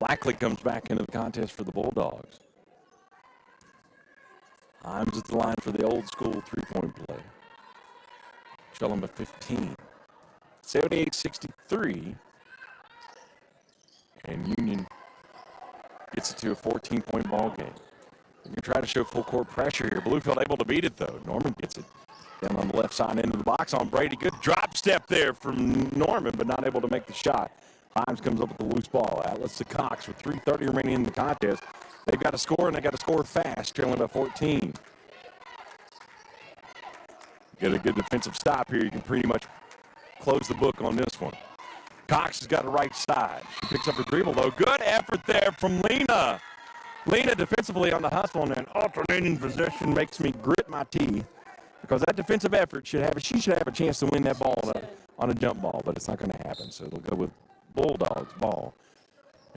Blackley comes back into the contest for the Bulldogs. Himes at the line for the old-school three-point play. Trailing by 15. 78-63. And Union gets it to a 14-point ball game. You're going to try to show full court pressure here. Bluefield able to beat it, though. Norman gets it down on the left side into the box on Brady. Good drop step there from Norman, but not able to make the shot. Himes comes up with the loose ball. Outlets to Cox with 3:30 remaining in the contest. They've got to score, and they got to score fast, trailing by 14. Get a good defensive stop here. You can pretty much close the book on this one. Cox has got a right side. She picks up her dribble, though. Good effort there from Lena. Lena defensively on the hustle, and an alternating possession makes me grit my teeth because that defensive effort she should have a chance to win that ball on a jump ball, but it's not going to happen. So it'll go with Bulldogs ball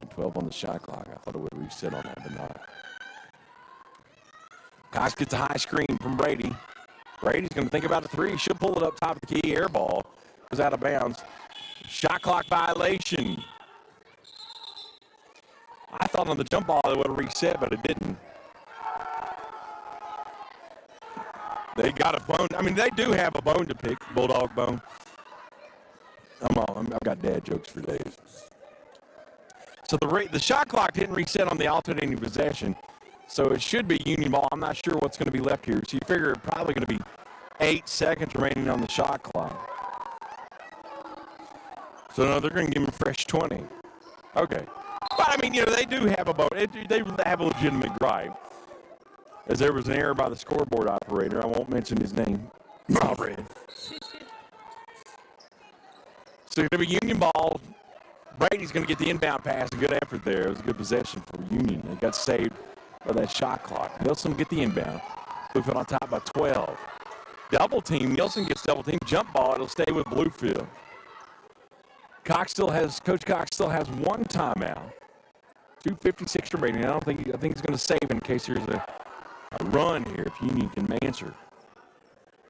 and 12 on the shot clock. I thought it would reset on that, but not. Cox gets a high screen from Brady. Brady's going to think about a three. She'll pull it up top of the key. Air ball goes out of bounds. Shot clock violation. I thought on the jump ball it would have reset, but it didn't. They got a bone. I mean, they do have a bone to pick, Bulldog bone. I've got dad jokes for days. So the shot clock didn't reset on the alternating possession, so it should be Union ball. I'm not sure what's going to be left here. So you figure it's probably going to be 8 seconds remaining on the shot clock. So no, they're going to give him a fresh 20. Okay. But, I mean, they do have they have a legitimate gripe. As there was an error by the scoreboard operator. I won't mention his name. Red. So it's going to be Union ball. Brady's going to get the inbound pass. A good effort there. It was a good possession for Union. They got saved by that shot clock. Nielsen will get the inbound. Bluefield on top by 12. Double team. Nielsen gets double team. Jump ball. It'll stay with Bluefield. Coach Cox still has one timeout. 2:56 remaining. I think he's going to save in case there's a run here if Union can answer.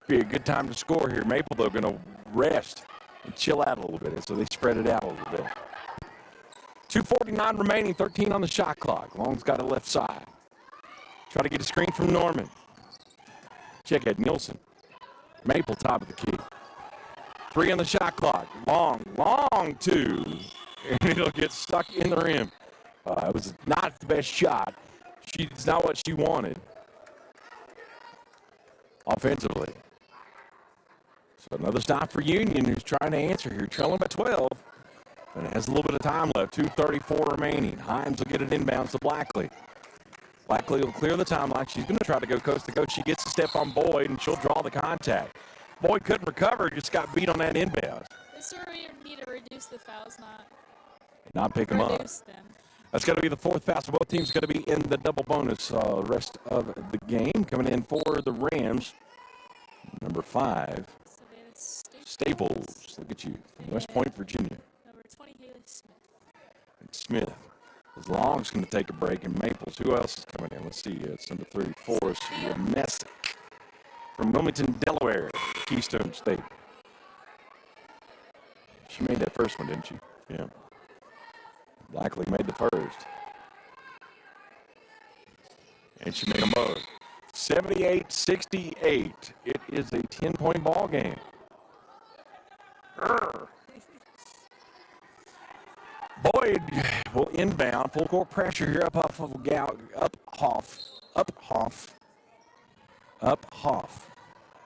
Be a good time to score here. Maple, though, going to rest and chill out a little bit, so they spread it out a little bit. 2:49 remaining, 13 on the shot clock. Long's got it left side. Try to get a screen from Norman. Check at Nielsen. Maple, top of the key. 3 on the shot clock. Long two. And it'll get stuck in the rim. It was not the best shot. It's not what she wanted offensively. So another stop for Union, who's trying to answer here. Trailing by 12. And it has a little bit of time left. 2:34 remaining. Himes will get it inbounds to Blackley. Blackley will clear the timeline. She's going to try to go coast to coast. She gets a step on Boyd, and she'll draw the contact. Boyd couldn't recover. Just got beat on that inbound. This is where we need to reduce the fouls, Not pick them up. reduce them. That's going to be the fourth foul. So both teams going to be in the double bonus rest of the game. Coming in for the Rams, number 5, Staples. Look at you, from West Point, Virginia. Number 20, Haley Smith. And Smith. As Long's going to take a break, and Maples. Who else is coming in? Let's see. It's number 34. Messick from Wilmington, Delaware, Keystone State. She made that first one, didn't she? Yeah. Blackley made the first. And she made them both. 78-68. It is a 10-point ball game. Boyd will inbound. Full court pressure here up Hoff.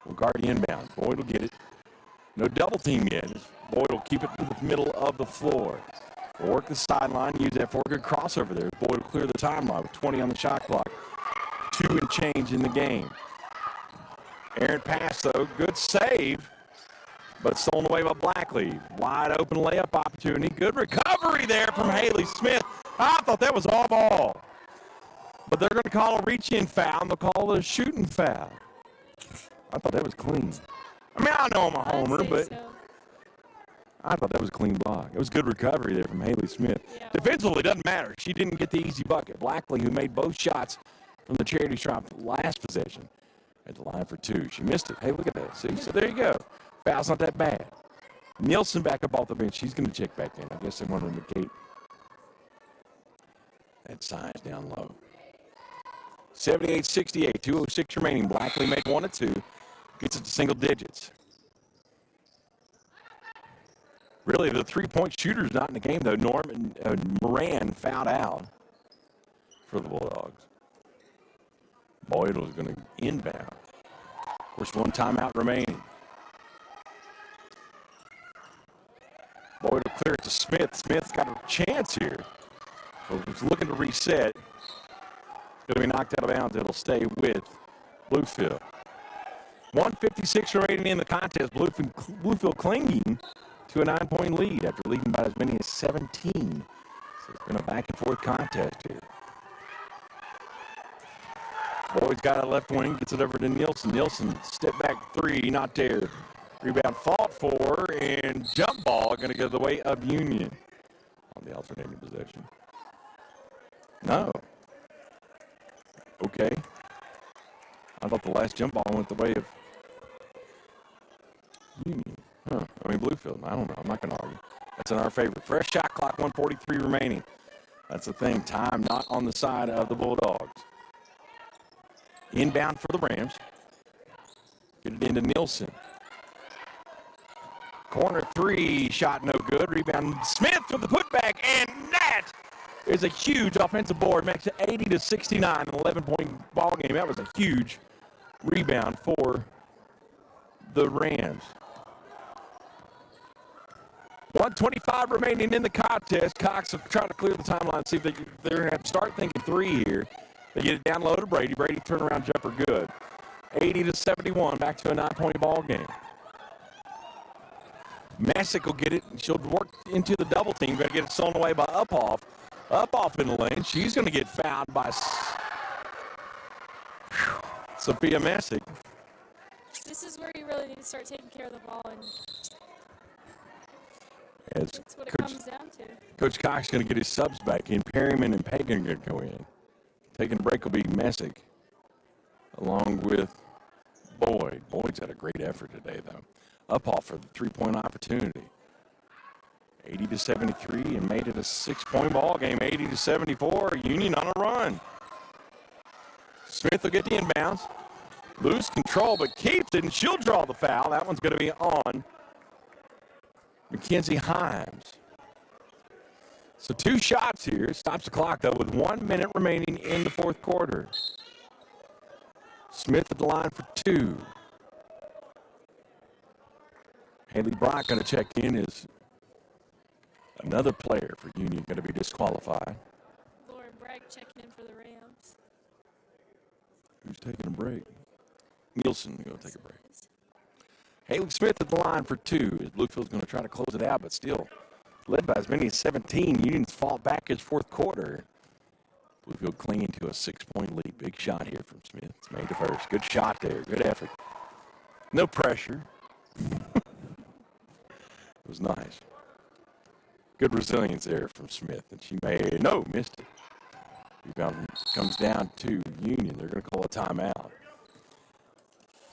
Will guard the inbound. Boyd will get it. No double team yet. Boyd will keep it to the middle of the floor. We'll work the sideline, use that for a good crossover there. Boyd will clear the timeline with 20 on the shot clock. 2 and change in the game. Errant pass, though. Good save, but stolen away by Blackley. Wide open layup opportunity. Good recovery there from Haley Smith. I thought that was all ball. But they're going to call a reach-in foul, and they'll call it a shooting foul. I thought that was clean. I mean, I know I'm a homer, but I thought that was a clean block. It was good recovery there from Haley Smith. Yeah. Defensively, it doesn't matter. She didn't get the easy bucket. Blackley, who made both shots from the charity stripe last possession, at the line for 2. She missed it. Hey, look at that. See? So there you go. Foul's not that bad. Nielsen back up off the bench. She's going to check back in. I guess they want to negate that size down low. 78-68, 2:06 remaining. Blackley made 1 of 2. Gets it to single digits. Really, the three-point shooter's not in the game, though. Moran fouled out for the Bulldogs. Boyd was going to inbound. Of course, 1 timeout remaining. Boyd will clear it to Smith. Smith's got a chance here. So he's looking to reset. It's going to be knocked out of bounds. It'll stay with Bluefield. 1:56 remaining in the contest. Bluefield clinging to a 9-point lead after leading by as many as 17. So it's been a back-and-forth contest here. Boyd's got a left wing, gets it over to Nielsen. Nielsen, step back 3, not there. Rebound fought for, and jump ball going to go the way of Union on the alternating possession. No. Okay. I thought the last jump ball went the way of Union. Huh. I mean, Bluefield. I don't know. I'm not going to argue. That's in our favor. Fresh shot clock, 1:43 remaining. That's the thing. Time not on the side of the Bulldogs. Inbound for the Rams. Get it into Nielsen. Corner 3, shot no good. Rebound Smith with the putback, and that is a huge offensive board. Makes it 80-69, an 11-point ball game. That was a huge rebound for the Rams. 1:25 remaining in the contest. Cox will try to clear the timeline, see if they're going to have to start thinking three here. They get it down low to Brady. Brady turnaround jumper good. 80-71, back to a 9-point ball game. Messick will get it. She'll work into the double team. Going to get it stolen away by Upoff. Upoff in the lane. She's going to get fouled by Sophia Messick. This is where you really need to start taking care of the ball, and As that's what it comes down to. Coach Cox is going to get his subs back in. Perryman and Pagan are going to go in. Taking a break will be Messick, along with Boyd. Boyd's had a great effort today, though. Upoff for the three-point opportunity. 80-73 and made it a 6-point ball game. 80-74. Union on a run. Smith will get the inbounds. Lose control, but keeps it, and she'll draw the foul. That one's going to be on Mackenzie Himes. So 2 shots here. Stops the clock, though, with 1 minute remaining in the fourth quarter. Smith at the line for 2. Haley Brock going to check in as another player for Union going to be disqualified. Lauren Bragg checking in for the Rams. Who's taking a break? Nielsen going to take a break. Haley Smith at the line for 2 as Bluefield's going to try to close it out, but still led by as many as 17. Union's fought back his fourth quarter. Bluefield clinging to a 6-point lead. Big shot here from Smith. It's made to first. Good shot there. Good effort. No pressure. It was nice. Good resilience there from Smith. And she missed it. Rebound comes down to Union. They're going to call a timeout.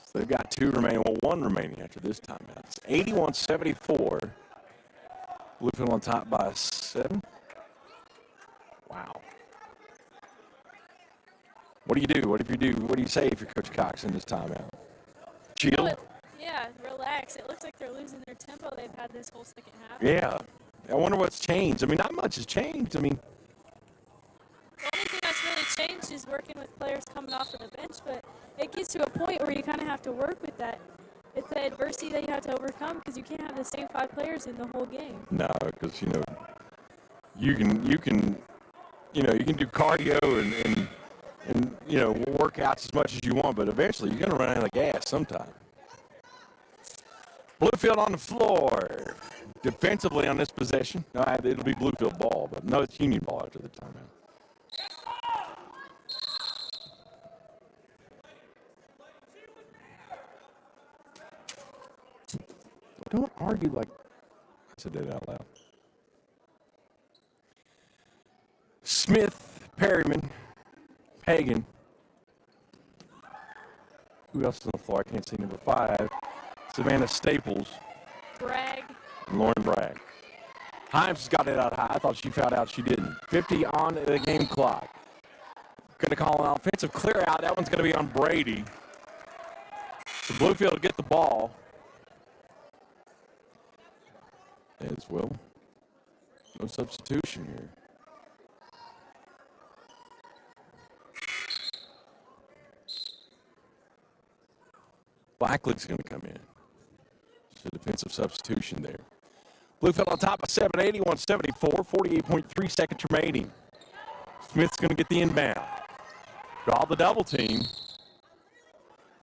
So they've got 2 remaining. Well, 1 remaining after this timeout. It's 81-74. Bluefield on top by 7. Wow. What do you do? What do you say if you're Coach Cox in this timeout? Chill? Yeah, relax. It looks like they're losing their tempo they've had this whole second half. Yeah. I wonder what's changed. I mean, not much has changed. I mean, the only thing that's really changed is working with players coming off of the bench, but it gets to a point where you kind of have to work with that. It's the adversity that you have to overcome because you can't have the same 5 players in the whole game. no, because, you can do cardio and workouts as much as you want, but eventually you're going to run out of gas sometime. Bluefield on the floor. Defensively on this possession. No, it'll be Bluefield ball, but no, it's Union ball after the timeout. Don't argue like I said that out loud. Smith, Perryman, Pagan. Who else is on the floor? I can't see number 5. Savannah Staples. Bragg. And Lauren Bragg. Himes has got it out high. I thought she fouled out. She didn't. 50 on the game clock. Going to call an offensive clear out. That one's going to be on Brady. So Bluefield will get the ball. As well. No substitution here. Blackled's going to come in. So defensive substitution there. Bluefield on top of 7, 81-74, 48.3 seconds remaining. Smith's going to get the inbound. Draw the double team.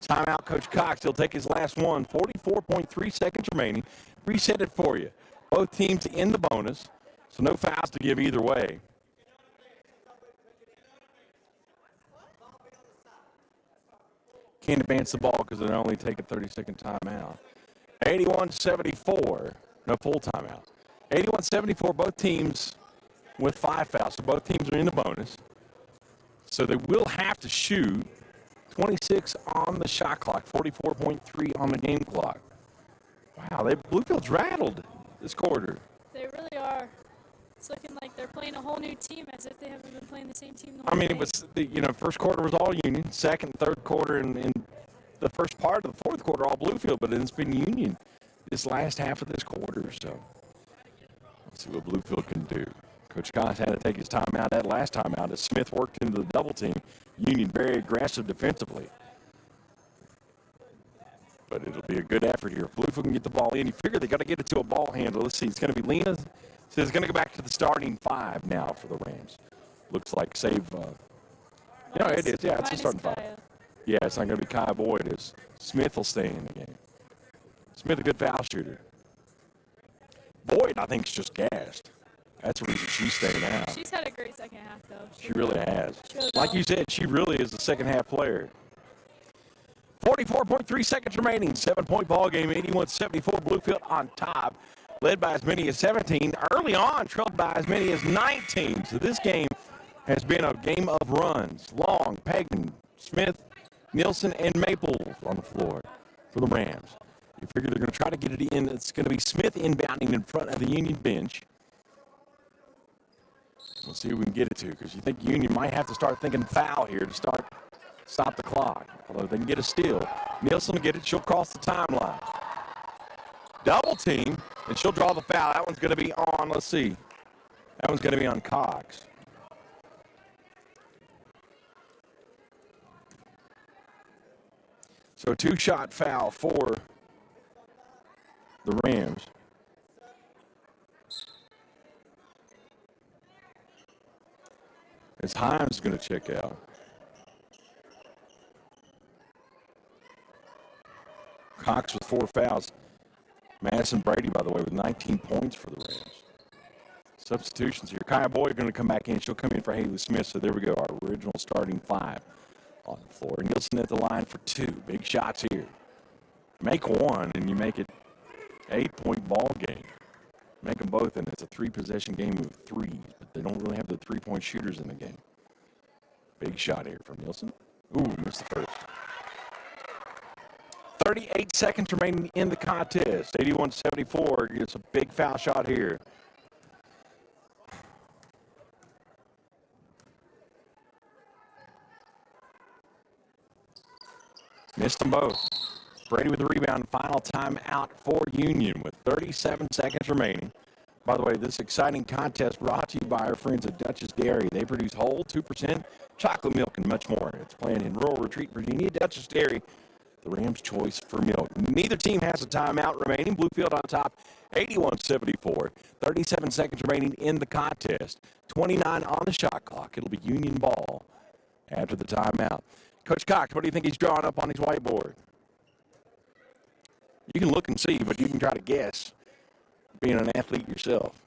Timeout, Coach Cox. He'll take his last one. 44.3 seconds remaining. Reset it for you. Both teams in the bonus, so no fouls to give either way. Can't advance the ball because they're only taking 30-second timeout. 81-74, no full timeout. 81-74, both teams with 5 fouls, so both teams are in the bonus. So they will have to shoot 26 on the shot clock, 44.3 on the game clock. Wow, Bluefield's rattled this quarter. They really are. It's looking like they're playing a whole new team as if they haven't been playing the same team the whole It game. was, first quarter was all Union. Second, third quarter, and the first part of the fourth quarter, all Bluefield, but it's been Union this last half of this quarter. So let's see what Bluefield can do. Coach Cox had to take his time out that last time out as Smith worked into the double team. Union very aggressive defensively. But it'll be a good effort here. If Bluefield can get the ball in, you figure they got to get it to a ball handler. Let's see. It's going to be Lena. So it's going to go back to the starting 5 now for the Rams. Looks like save. It is. Yeah, it's a starting 5. Yeah, it's not going to be Kaya Boyd. It's Smith will stay in the game. Smith, a good foul shooter. Boyd, I think, is just gassed. That's the reason she's staying out. She's had a great second half, though. She really has. Like you said, she really is the second half player. 44.3 seconds remaining. 7-point ball game. 81-74. Bluefield on top. Led by as many as 17. Early on, trailed by as many as 19. So this game has been a game of runs. Long, Pagan, Smith, Nielsen, and Maple on the floor for the Rams. You figure they're going to try to get it in. It's going to be Smith inbounding in front of the Union bench. We'll see who we can get it to, because you think Union might have to start thinking foul here to stop the clock. Although they can get a steal. Nielsen will get it. She'll cross the timeline. Double team, and she'll draw the foul. That one's going to be on, let's see. That one's going to be on Cox. So a 2-shot foul for the Rams. As Himes is going to check out. Cox with 4 fouls. Madison Brady, by the way, with 19 points for the Rams. Substitutions here. Kaya Boyd going to come back in. She'll come in for Haley Smith. So there we go, our original starting 5 on the floor. Nielsen at the line for 2. Big shots here. Make 1, and you make it 8-point ball game. Make them both, and it's a 3-possession game with 3s, but they don't really have the 3-point shooters in the game. Big shot here from Nielsen. Ooh, missed the first. 38 seconds remaining in the contest. 81-74 gets a big foul shot here. Missed them both. Brady with the rebound. Final timeout for Union with 37 seconds remaining. By the way, this exciting contest brought to you by our friends at Dutchess Dairy. They produce whole 2% chocolate milk and much more. It's planted in Rural Retreat, Virginia. Dutchess Dairy, the Rams' choice for milk. Neither team has a timeout remaining. Bluefield on top, 81-74. 37 seconds remaining in the contest. 29 on the shot clock. It'll be Union ball after the timeout. Coach Cox, what do you think he's drawing up on his whiteboard? You can look and see, but you can try to guess, being an athlete yourself.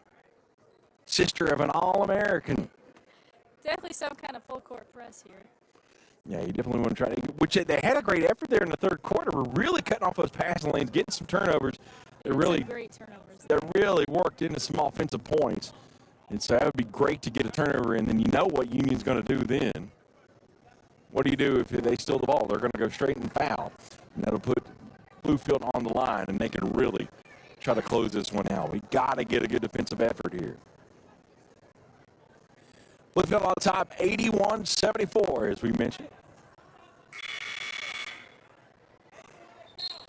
Sister of an All-American. Definitely some kind of full-court press here. Yeah, you definitely want to try to, which they had a great effort there in the third quarter. We're really cutting off those passing lanes, getting some turnovers. They're really great turnovers. They really worked into some offensive points. And so that would be great to get a turnover in. Then you know what Union's going to do then. What do you do if they steal the ball? They're going to go straight and foul. And that'll put Bluefield on the line, and they can really try to close this one out. We got to get a good defensive effort here. Bluefield on top, 81-74, as we mentioned.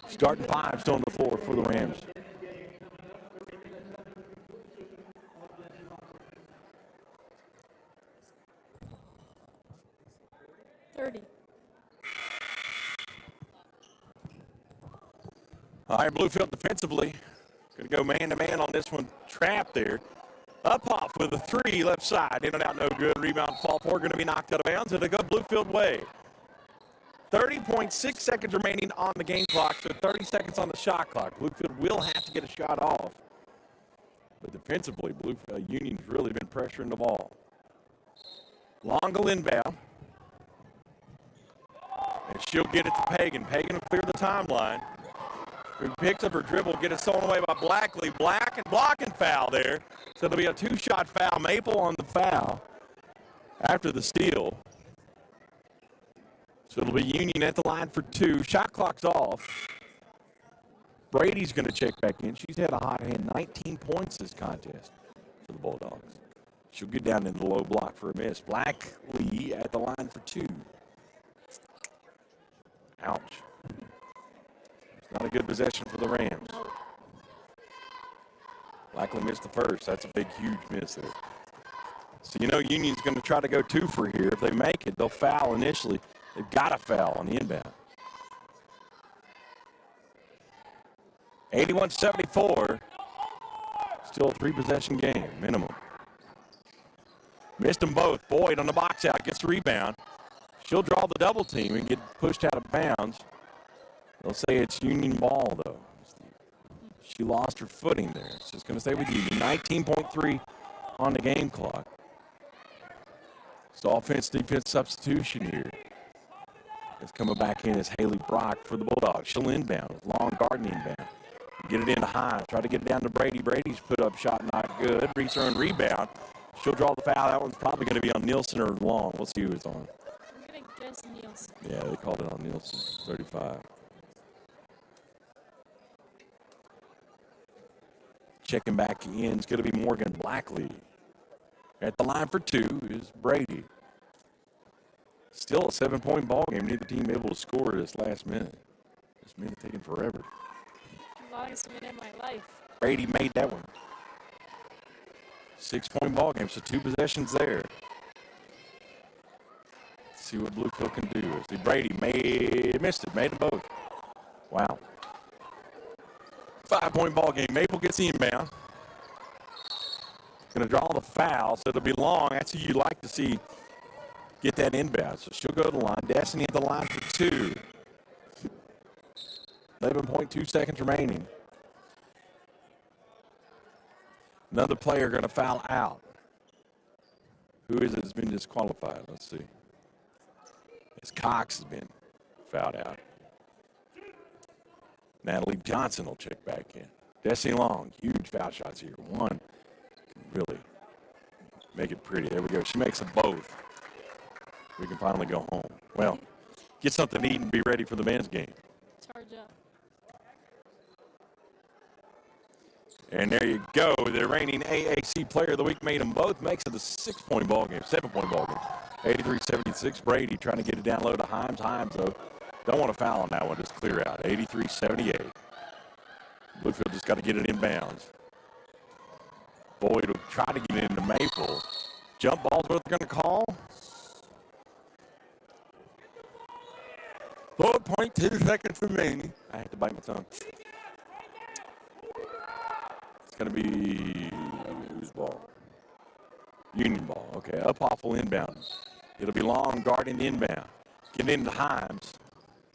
Starting 5 still on the floor for the Rams. All right, Bluefield defensively. Going to go man-to-man on this one. Trap there. Up off with a 3 left side. In and out, no good. Rebound, fall forward, going to be knocked out of bounds. It'll go Bluefield way. 30.6 seconds remaining on the game clock, so 30 seconds on the shot clock. Bluefield will have to get a shot off. But defensively, Union's really been pressuring the ball. Longo inbound. And she'll get it to Pagan. Pagan will clear the timeline. Who picks up her dribble, get it stolen away by Blackley. Black and blocking foul there. So there'll be a 2-shot foul. Maple on the foul after the steal. So it'll be Union at the line for 2. Shot clock's off. Brady's going to check back in. She's had a hot hand. 19 points this contest for the Bulldogs. She'll get down in the low block for a miss. Blackley at the line for 2. Ouch. Not a good possession for the Rams. Blackley missed the first. That's a big, huge miss there. So you know Union's going to try to go 2 for here. If they make it, they'll foul initially. They've got to foul on the inbound. 81-74. Still a 3-possession game, minimum. Missed them both. Boyd on the box out, gets the rebound. She'll draw the double team and get pushed out of bounds. They'll say it's Union ball, though. She lost her footing there. So it's going to stay with Union. 19.3 on the game clock. So offense-defense substitution here. It's coming back in as Haley Brock for the Bulldogs. She'll inbound. Long guarding inbound. Get it into high. Try to get it down to Brady. Brady's put up shot not good. Return rebound. She'll draw the foul. That one's probably going to be on Nielsen or Long. We'll see who it's on. I'm going to guess Nielsen. Yeah, they called it on Nielsen. 35. Checking back in is going to be Morgan Blackley. At the line for 2 is Brady. Still a 7-point ball game. Neither team able to score this last minute. This minute taking forever. Longest minute of my life. Brady made that one. 6-point ball game, so 2 possessions there. Let's see what Bluefield can do. See, Brady missed it, made them both. Wow. 5-point ball game. Maple gets the inbound. Going to draw the foul, so it'll be Long. That's who you like to see get that inbound. So she'll go to the line. Destiny at the line for 2. 11.2 seconds remaining. Another player going to foul out. Who is it that's been disqualified? Let's see. It's Cox has been fouled out. Natalie Johnson will check back in. Destiny Long, huge foul shots here. One can really make it pretty. There we go. She makes them both. We can finally go home. Well, get something to eat and be ready for the men's game. Charge up. And there you go. The reigning AAC Player of the Week made them both. Makes it a 6-point ball game, 7-point ball game. 83-76. Brady trying to get it down low to Himes. Himes, though, don't want to foul on that one. Just clear out. 83-78. Bluefield just got to get it in bounds. Boyd will try to get it into Maple. Jump ball's what they're going to call. 4.2 seconds remaining. I had to bite my tongue. It's going to be whose ball? Union ball. Okay, up off full inbound. It'll be Long guarding the inbound. Get into Himes.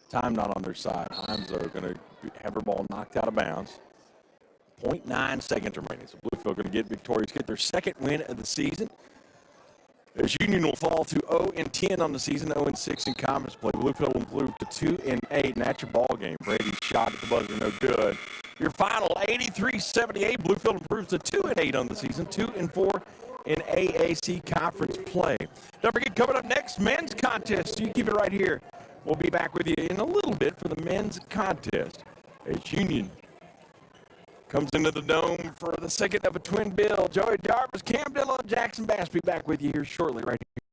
Time not on their side. Himes are going to have her ball knocked out of bounds. 0.9 seconds remaining. So Bluefield going to get victorious, get their second win of the season. As Union will fall to 0-10 on the season, 0-6 in conference play. Bluefield will improve to 2-8, and that's your ball game. Brady's shot at the buzzer, no good. Your final 83-78. Bluefield improves to 2-8 on the season, 2-4 in AAC conference play. Don't forget, coming up next, men's contest. You keep it right here. We'll be back with you in a little bit for the men's contest. As Union comes into the dome for the second of a twin bill. Joey Jarvis, Cam Dillon, Jackson Bass be back with you here shortly right here.